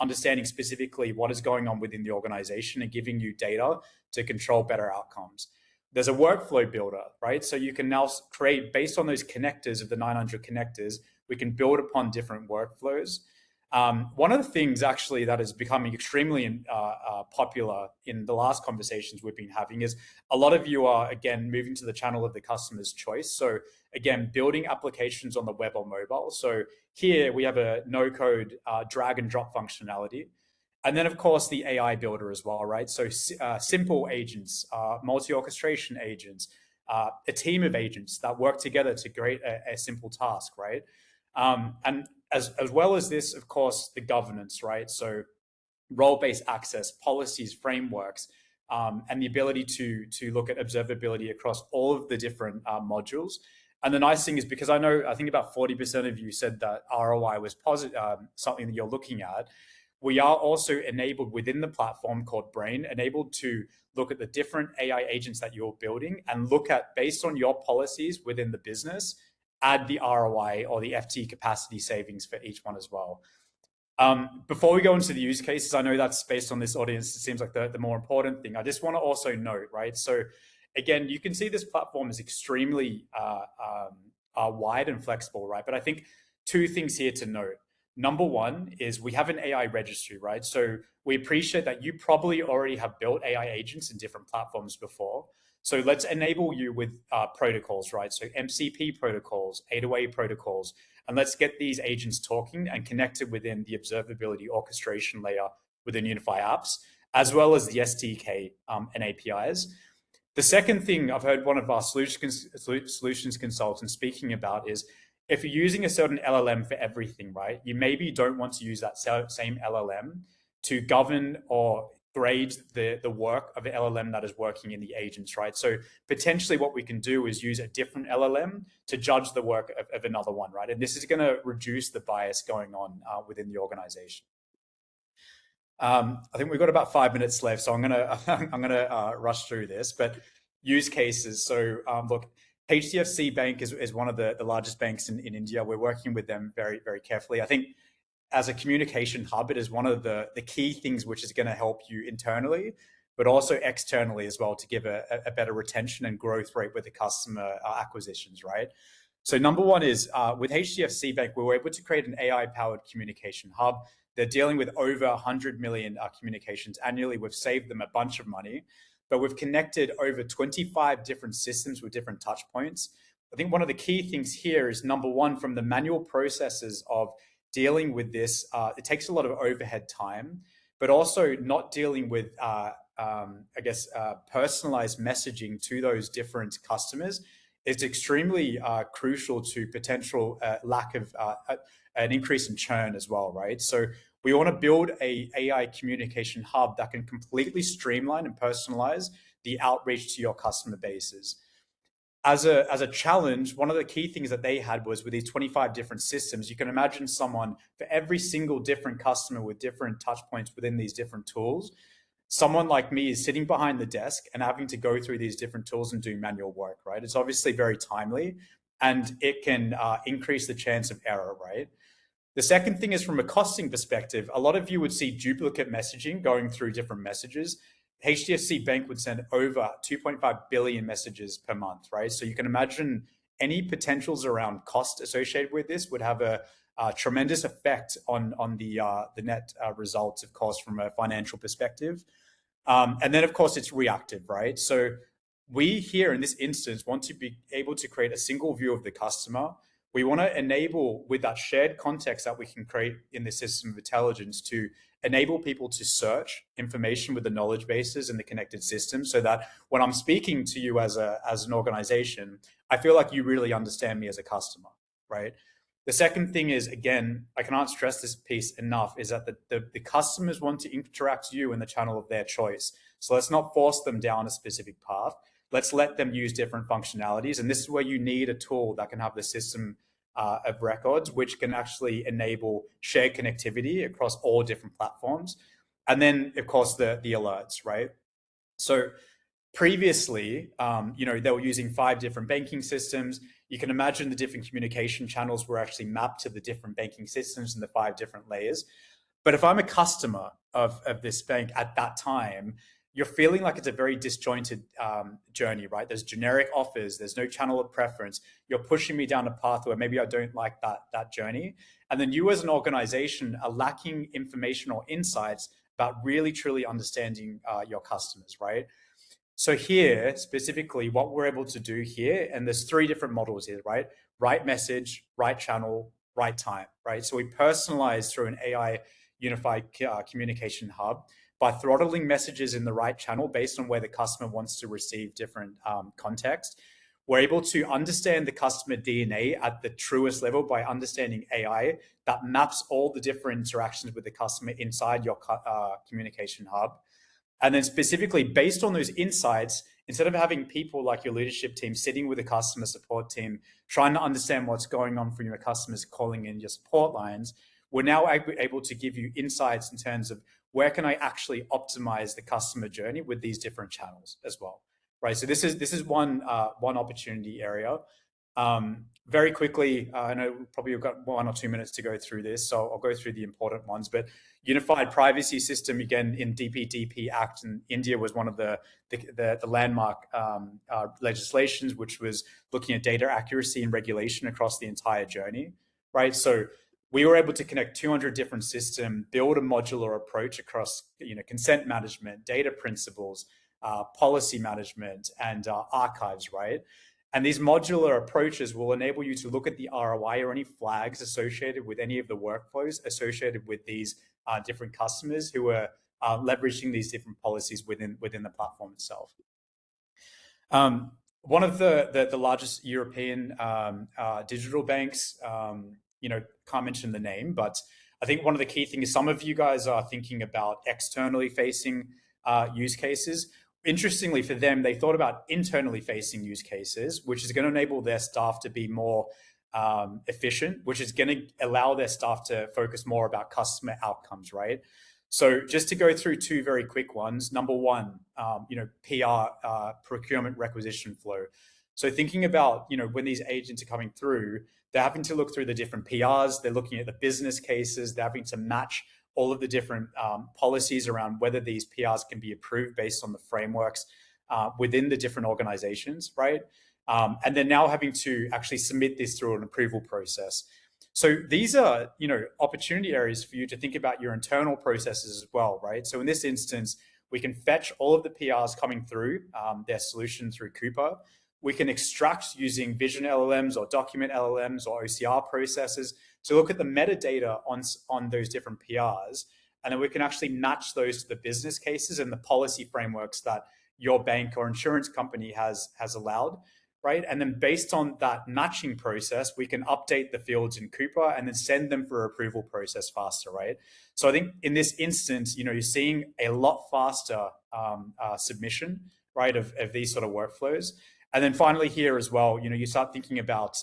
understanding specifically what is going on within the organization and giving you data to control better outcomes. There's a workflow builder, right? So you can now create, based on those connectors of the 900 connectors, we can build upon different workflows. One of the things actually that is becoming extremely popular in the last conversations we've been having is a lot of you are, again, moving to the channel of the customer's choice. So again, building applications on the web or mobile. So here we have a no-code drag and drop functionality. And then, of course, the AI builder as well, right? So simple agents, multi-orchestration agents, a team of agents that work together to create a simple task, right? And as well as this, of course, the governance, right? So role-based access, policies, frameworks, and the ability to look at observability across all of the different modules. And the nice thing is, because I think about 40% of you said that ROI was something that you're looking at. We are also enabled within the platform called Brain, enabled to look at the different AI agents that you're building and look at, based on your policies within the business, add the ROI or the FT capacity savings for each one as well. Before we go into the use cases, I know that's based on this audience, it seems like the more important thing. I just want to also note, right? So again, you can see this platform is extremely wide and flexible, right? But I think two things here to note. Number one is we have an AI registry, right? So we appreciate that you probably already have built AI agents in different platforms before. So let's enable you with protocols, right? So MCP protocols, 808 protocols, and let's get these agents talking and connected within the observability orchestration layer within Unify Apps, as well as the SDK and APIs. The second thing I've heard one of our solutions consultants speaking about is, if you're using a certain LLM for everything, right, you maybe don't want to use that same LLM to govern or grade the work of an LLM that is working in the agents, right? So potentially what we can do is use a different LLM to judge the work of another one, right? And this is going to reduce the bias going on within the organization. I think we've got about 5 minutes left, so I'm gonna rush through this. But use cases. So look, HDFC Bank is one of the largest banks in India. We're working with them very, very carefully. I think as a communication hub, it is one of the key things which is going to help you internally, but also externally as well, to give a better retention and growth rate with the customer acquisitions, right? So number one is with HDFC Bank, we were able to create an AI-powered communication hub. They're dealing with over 100 million communications annually. We've saved them a bunch of money, but we've connected over 25 different systems with different touch points. I think one of the key things here is, number one, from the manual processes of dealing with this, it takes a lot of overhead time, but also not dealing with, personalized messaging to those different customers. It's extremely crucial to potential lack of an increase in churn as well, right? So we want to build a AI communication hub that can completely streamline and personalize the outreach to your customer bases. as a challenge, one of the key things that they had was with these 25 different systems, you can imagine someone for every single different customer with different touch points within these different tools. Someone like me is sitting behind the desk and having to go through these different tools and do manual work, right? It's obviously very timely, and it can increase the chance of error, right? The second thing is from a costing perspective, a lot of you would see duplicate messaging going through different messages. HDFC Bank would send over 2.5 billion messages per month, right? So you can imagine any potentials around cost associated with this would have a tremendous effect on the net results, of course, from a financial perspective. And then, of course, it's reactive, right? So we here in this instance want to be able to create a single view of the customer. We want to enable, with that shared context that we can create in the system of intelligence, to enable people to search information with the knowledge bases and the connected systems, so that when I'm speaking to you as an organization, I feel like you really understand me as a customer, right? The second thing is, again, I cannot stress this piece enough, is that the customers want to interact with you in the channel of their choice. So let's not force them down a specific path. Let's let them use different functionalities. And this is where you need a tool that can have the system of records, which can actually enable shared connectivity across all different platforms. And then, of course, the alerts, right? So previously, they were using 5 different banking systems. You can imagine the different communication channels were actually mapped to the different banking systems and the 5 different layers. But if I'm a customer of this bank at that time, you're feeling like it's a very disjointed journey, right? There's generic offers. There's no channel of preference. You're pushing me down a path where maybe I don't like that journey. And then you as an organization are lacking information or insights about really, truly understanding your customers, right? So here, specifically, what we're able to do here, and there's 3 different models here, right? Right message, right channel, right time, right? So we personalize through an AI unified communication hub by throttling messages in the right channel based on where the customer wants to receive different context. We're able to understand the customer DNA at the truest level by understanding AI that maps all the different interactions with the customer inside your communication hub. And then specifically based on those insights, instead of having people like your leadership team sitting with a customer support team, trying to understand what's going on from your customers calling in your support lines, we're now able to give you insights in terms of where can I actually optimize the customer journey with these different channels as well, right? So this is one opportunity area. Very quickly, I know probably we've got 1 or 2 minutes to go through this, so I'll go through the important ones. But unified privacy system, again, in DPDP Act in India was one of the landmark legislations, which was looking at data accuracy and regulation across the entire journey, right? So we were able to connect 200 different systems, build a modular approach across consent management, data principles, policy management, and archives, right? And these modular approaches will enable you to look at the ROI or any flags associated with any of the workflows associated with these different customers who are leveraging these different policies within the platform itself. One of the largest European digital banks, can't mention the name, but I think one of the key things is some of you guys are thinking about externally facing use cases. Interestingly for them, they thought about internally facing use cases, which is going to enable their staff to be more efficient, which is going to allow their staff to focus more about customer outcomes, right? So just to go through 2 very quick ones. Number 1, PR, procurement requisition flow. So thinking about, when these agents are coming through, they're having to look through the different PRs, they're looking at the business cases, they're having to match all of the different policies around whether these PRs can be approved based on the frameworks within the different organizations, right? And then now having to actually submit this through an approval process. So these are, opportunity areas for you to think about your internal processes as well, right? So in this instance, we can fetch all of the PRs coming through their solution through Cooper. We can extract using vision LLMs or document LLMs or OCR processes to look at the metadata on those different PRs. And then we can actually match those to the business cases and the policy frameworks that your bank or insurance company has allowed, right? And then based on that matching process, we can update the fields in Cooper and then send them for approval process faster, right? So I think in this instance, you're seeing a lot faster submission, right, of these sort of workflows. And then finally here as well, you start thinking about,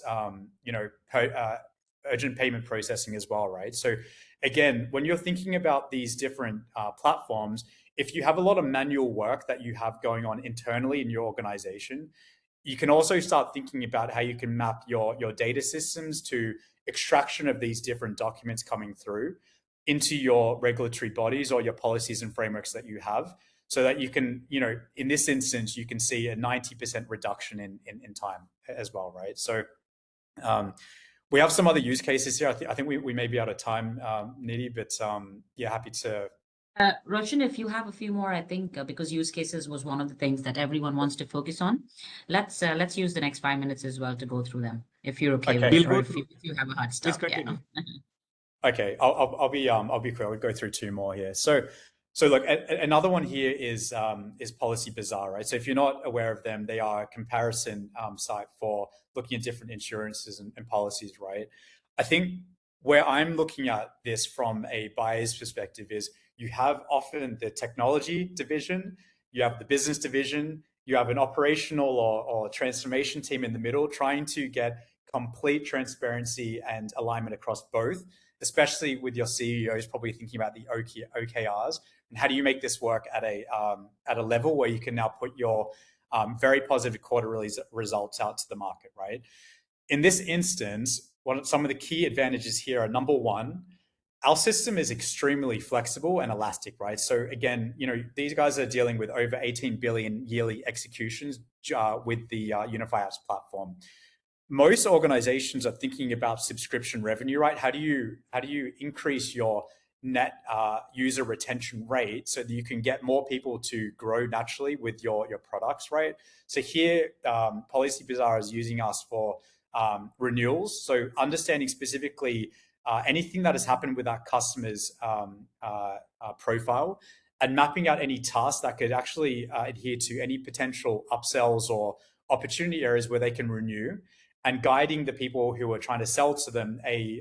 urgent payment processing as well, right? So again, when you're thinking about these different platforms, if you have a lot of manual work that you have going on internally in your organization, you can also start thinking about how you can map your data systems to extraction of these different documents coming through into your regulatory bodies or your policies and frameworks that you have, so that you can, in this instance, you can see a 90% reduction in time as well, right? So we have some other use cases here. I think we may be out of time, Nidhi, but yeah, happy to. Roshan, if you have a few more, I think because use cases was one of the things that everyone wants to focus on, let's use the next 5 minutes as well to go through them, if you're okay with Okay. it, We'll or go through. if you have a hard Please stop. continue. Yeah. Okay, I'll be quick. I'll go through two more here. So look, another one here is Policy Bazaar, right? So if you're not aware of them, they are a comparison site for looking at different insurances and policies, right? I think where I'm looking at this from a buyer's perspective is you have often the technology division, you have the business division, you have an operational or transformation team in the middle trying to get complete transparency and alignment across both, especially with your CEOs probably thinking about the OKRs and how do you make this work at a level where you can now put your very positive quarterly results out to the market, right? In this instance, some of the key advantages here are, number one, our system is extremely flexible and elastic, right? So again, these guys are dealing with over 18 billion yearly executions with the Unify Apps platform. Most organizations are thinking about subscription revenue, right? How do you increase your net user retention rate so that you can get more people to grow naturally with your products, right? So here, Policy Bazaar is using us for renewals. So understanding specifically anything that has happened with our customers' profile and mapping out any tasks that could actually adhere to any potential upsells or opportunity areas where they can renew, and guiding the people who are trying to sell to them a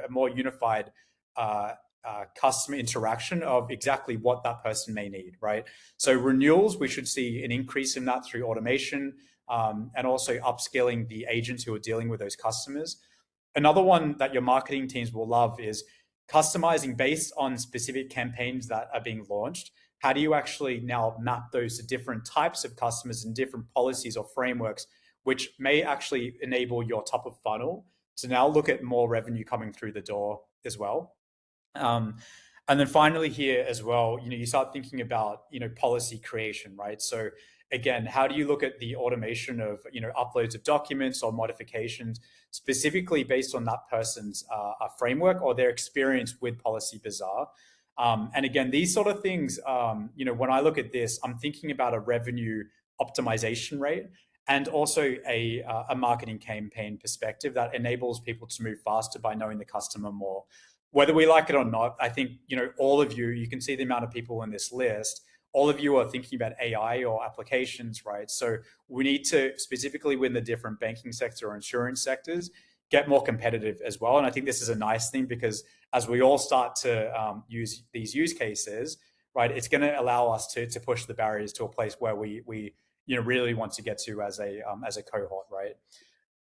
more unified customer interaction of exactly what that person may need, right? So renewals, we should see an increase in that through automation and also upskilling the agents who are dealing with those customers. Another one that your marketing teams will love is customizing based on specific campaigns that are being launched. How do you actually now map those to different types of customers and different policies or frameworks, which may actually enable your top of funnel to now look at more revenue coming through the door as well. And then finally here as well, you start thinking about, policy creation, right? So again, how do you look at the automation of, uploads of documents or modifications specifically based on that person's framework or their experience with Policy Bazaar? And again, these sort of things, when I look at this, I'm thinking about a revenue optimization rate and also a marketing campaign perspective that enables people to move faster by knowing the customer more. Whether we like it or not, I think, all of you can see the amount of people in this list. All of you are thinking about AI or applications, right? So we need to, specifically within the different banking sector or insurance sectors, get more competitive as well. And I think this is a nice thing because as we all start to use these use cases, right, it's going to allow us to push the barriers to a place where we really want to get to as a cohort, right?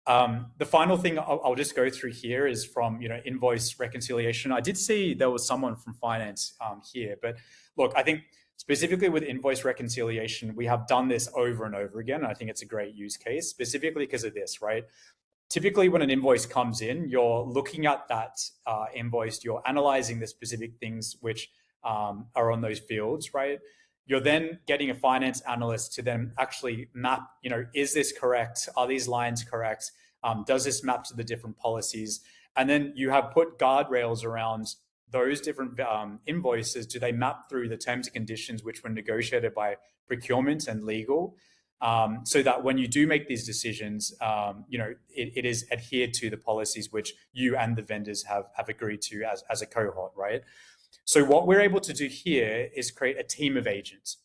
The final thing I'll just go through here is from invoice reconciliation. I did see there was someone from finance here, but look, I think specifically with invoice reconciliation, we have done this over and over again. And I think it's a great use case, specifically because of this, right? Typically, when an invoice comes in, you're looking at that invoice, you're analyzing the specific things which are on those fields, right? You're then getting a finance analyst to then actually map, is this correct? Are these lines correct? Does this map to the different policies? And then you have put guardrails around those different invoices. Do they map through the terms and conditions which were negotiated by procurement and legal? So that when you do make these decisions, it is adhered to the policies which you and the vendors have agreed to as a cohort, right? So what we're able to do here is create a team of agents.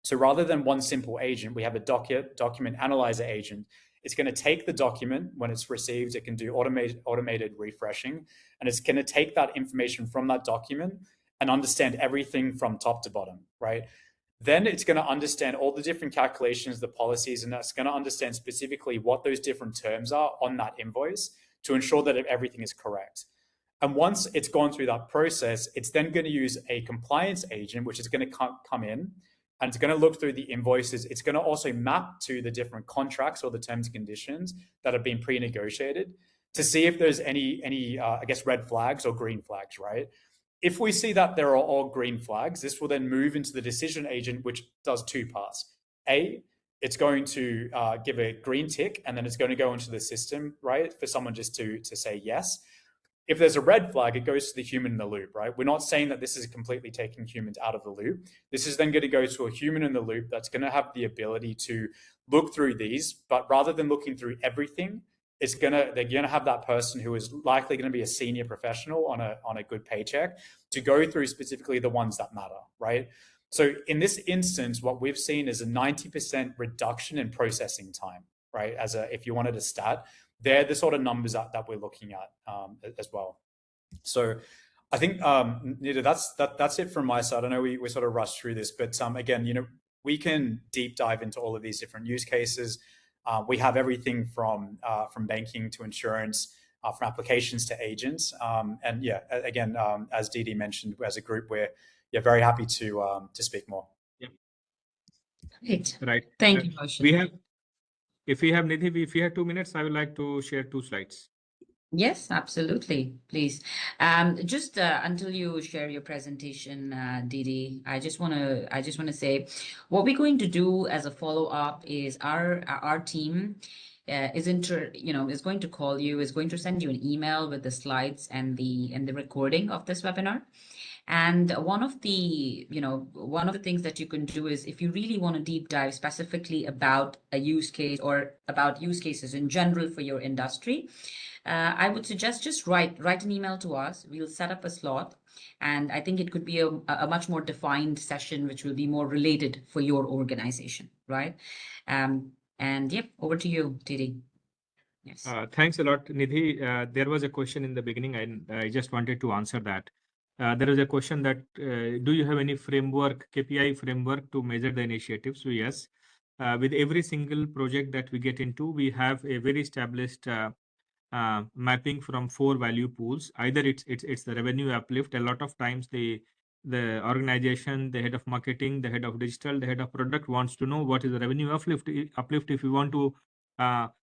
So rather than one simple agent, we have a document analyzer agent. It's going to take the document when it's received. It can do automated refreshing, and it's going to take that information from that document and understand everything from top to bottom, right? then it's going to understand all the different calculations, the policies, and that's going to understand specifically what those different terms are on that invoice to ensure that everything is correct. And once it's gone through that process, it's then going to use a compliance agent, which is going to come in and it's going to look through the invoices. It's going to also map to the different contracts or the terms and conditions that have been pre-negotiated to see if there's any I guess, red flags or green flags, right? If we see that there are all green flags, this will then move into the decision agent, which does two parts. A, it's going to give a green tick, and then it's going to go into the system, right, for someone just to say yes. If there's a red flag, it goes to the human in the loop, right? We're not saying that this is completely taking humans out of the loop. This is then going to go to a human in the loop that's going to have the ability to look through these, but rather than looking through everything, they're gonna have that person who is likely going to be a senior professional on a good paycheck to go through specifically the ones that matter, right? So in this instance, what we've seen is a 90% reduction in processing time, right? If you wanted a stat, they're the sort of numbers that we're looking at as well. So I think, Nita, that's it from my side. I know we sort of rushed through this, but again, we can deep dive into all of these different use cases. We have everything from banking to insurance, from applications to agents. And yeah, again, as Didi mentioned, as a group, we're very happy to speak more. Yeah. Great. Right. Thank you, Roshan. If we have Nidhi, if we have 2 minutes, I would like to share 2 slides. Yes, absolutely. Please. Just until you share your presentation, Didi, I just want to say what we're going to do as a follow-up is our team is going to call you, is going to send you an email with the slides and the recording of this webinar. And one of the things that you can do is, if you really want to deep dive specifically about a use case or about use cases in general for your industry, I would suggest just write an email to us. We'll set up a slot, and I think it could be a much more defined session, which will be more related for your organization, right? And yep, over to you, Didi. Yes. Thanks a lot, Nidhi. There was a question in the beginning, and I just wanted to answer that. There is a question that do you have any framework, KPI framework to measure the initiative? So yes, with every single project that we get into, we have a very established mapping from 4 value pools. Either it's the revenue uplift. A lot of times the organization, the head of marketing, the head of digital, the head of product wants to know what is the revenue uplift if you want to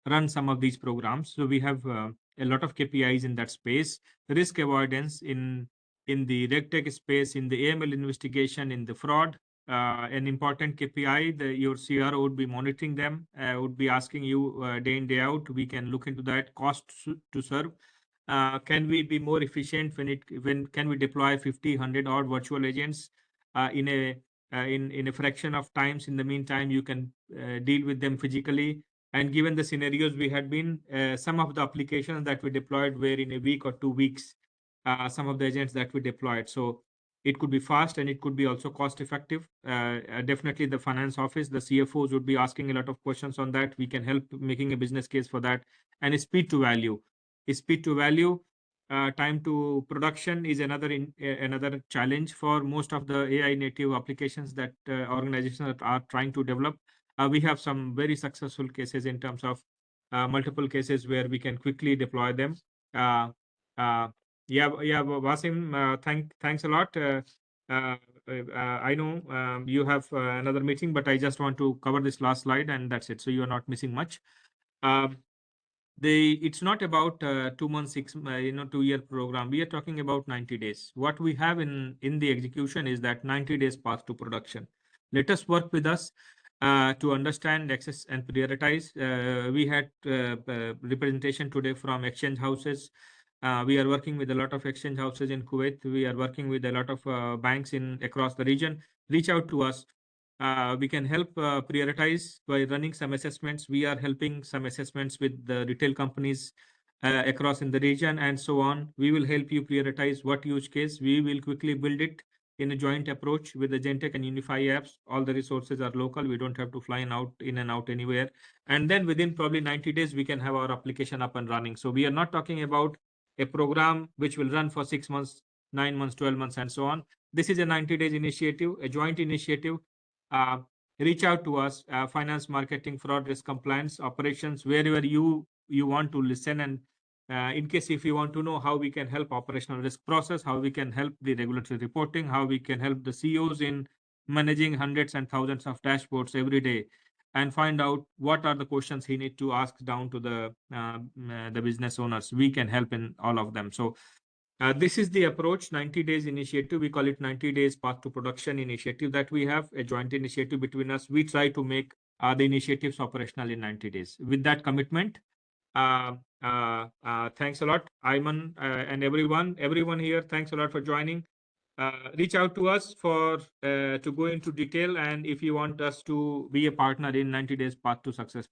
run some of these programs. So we have a lot of KPIs in that space. Risk avoidance in the RegTech space, in the AML investigation, in the fraud. An important KPI, your CRO would be monitoring them, would be asking you day in, day out. We can look into that cost to serve. Can we be more efficient when can we deploy 50, 100 odd virtual agents in a fraction of times? In the meantime, you can deal with them physically. And given the scenarios we had been, some of the applications that we deployed were in a week or 2 weeks, some of the agents that we deployed. So it could be fast and it could be also cost effective. Definitely the finance office, the CFOs would be asking a lot of questions on that. We can help making a business case for that. And speed to value. Speed to value, time to production is another challenge for most of the AI native applications that organizations are trying to develop. We have some very successful cases in terms of multiple cases where we can quickly deploy them. Wasim, thanks a lot. I know you have another meeting, but I just want to cover this last slide and that's it. So you are not missing much. It's not about 2 months, 6, 2-year program. We are talking about 90 days. What we have in the execution is that 90 days path to production. Let us work with us to understand, access, and prioritize. We had representation today from exchange houses. We are working with a lot of exchange houses in Kuwait. We are working with a lot of banks across the region. Reach out to us. We can help prioritize by running some assessments. We are helping some assessments with the retail companies across in the region and so on. We will help you prioritize what use case. We will quickly build it in a joint approach with the ZainTECH and Unify apps. All the resources are local. We don't have to fly in and out anywhere. And then within probably 90 days, we can have our application up and running. So we are not talking about a program which will run for 6 months, 9 months, 12 months, and so on. This is a 90 days initiative, a joint initiative. reach out to us, finance, marketing, fraud, risk, compliance, operations, wherever you want to listen. And in case if you want to know how we can help operational risk process, how we can help the regulatory reporting, how we can help the CEOs in managing hundreds and thousands of dashboards every day, and find out what are the questions he need to ask down to the business owners, we can help in all of them. So this is the approach, 90 days initiative. We call it 90 days path to production initiative that we have, a joint initiative between us. We try to make the initiatives operational in 90 days. With that commitment, thanks a lot, Ayman, and everyone here. Thanks a lot for joining. Reach out to us for to go into detail, and if you want us to be a partner in 90 days path to success.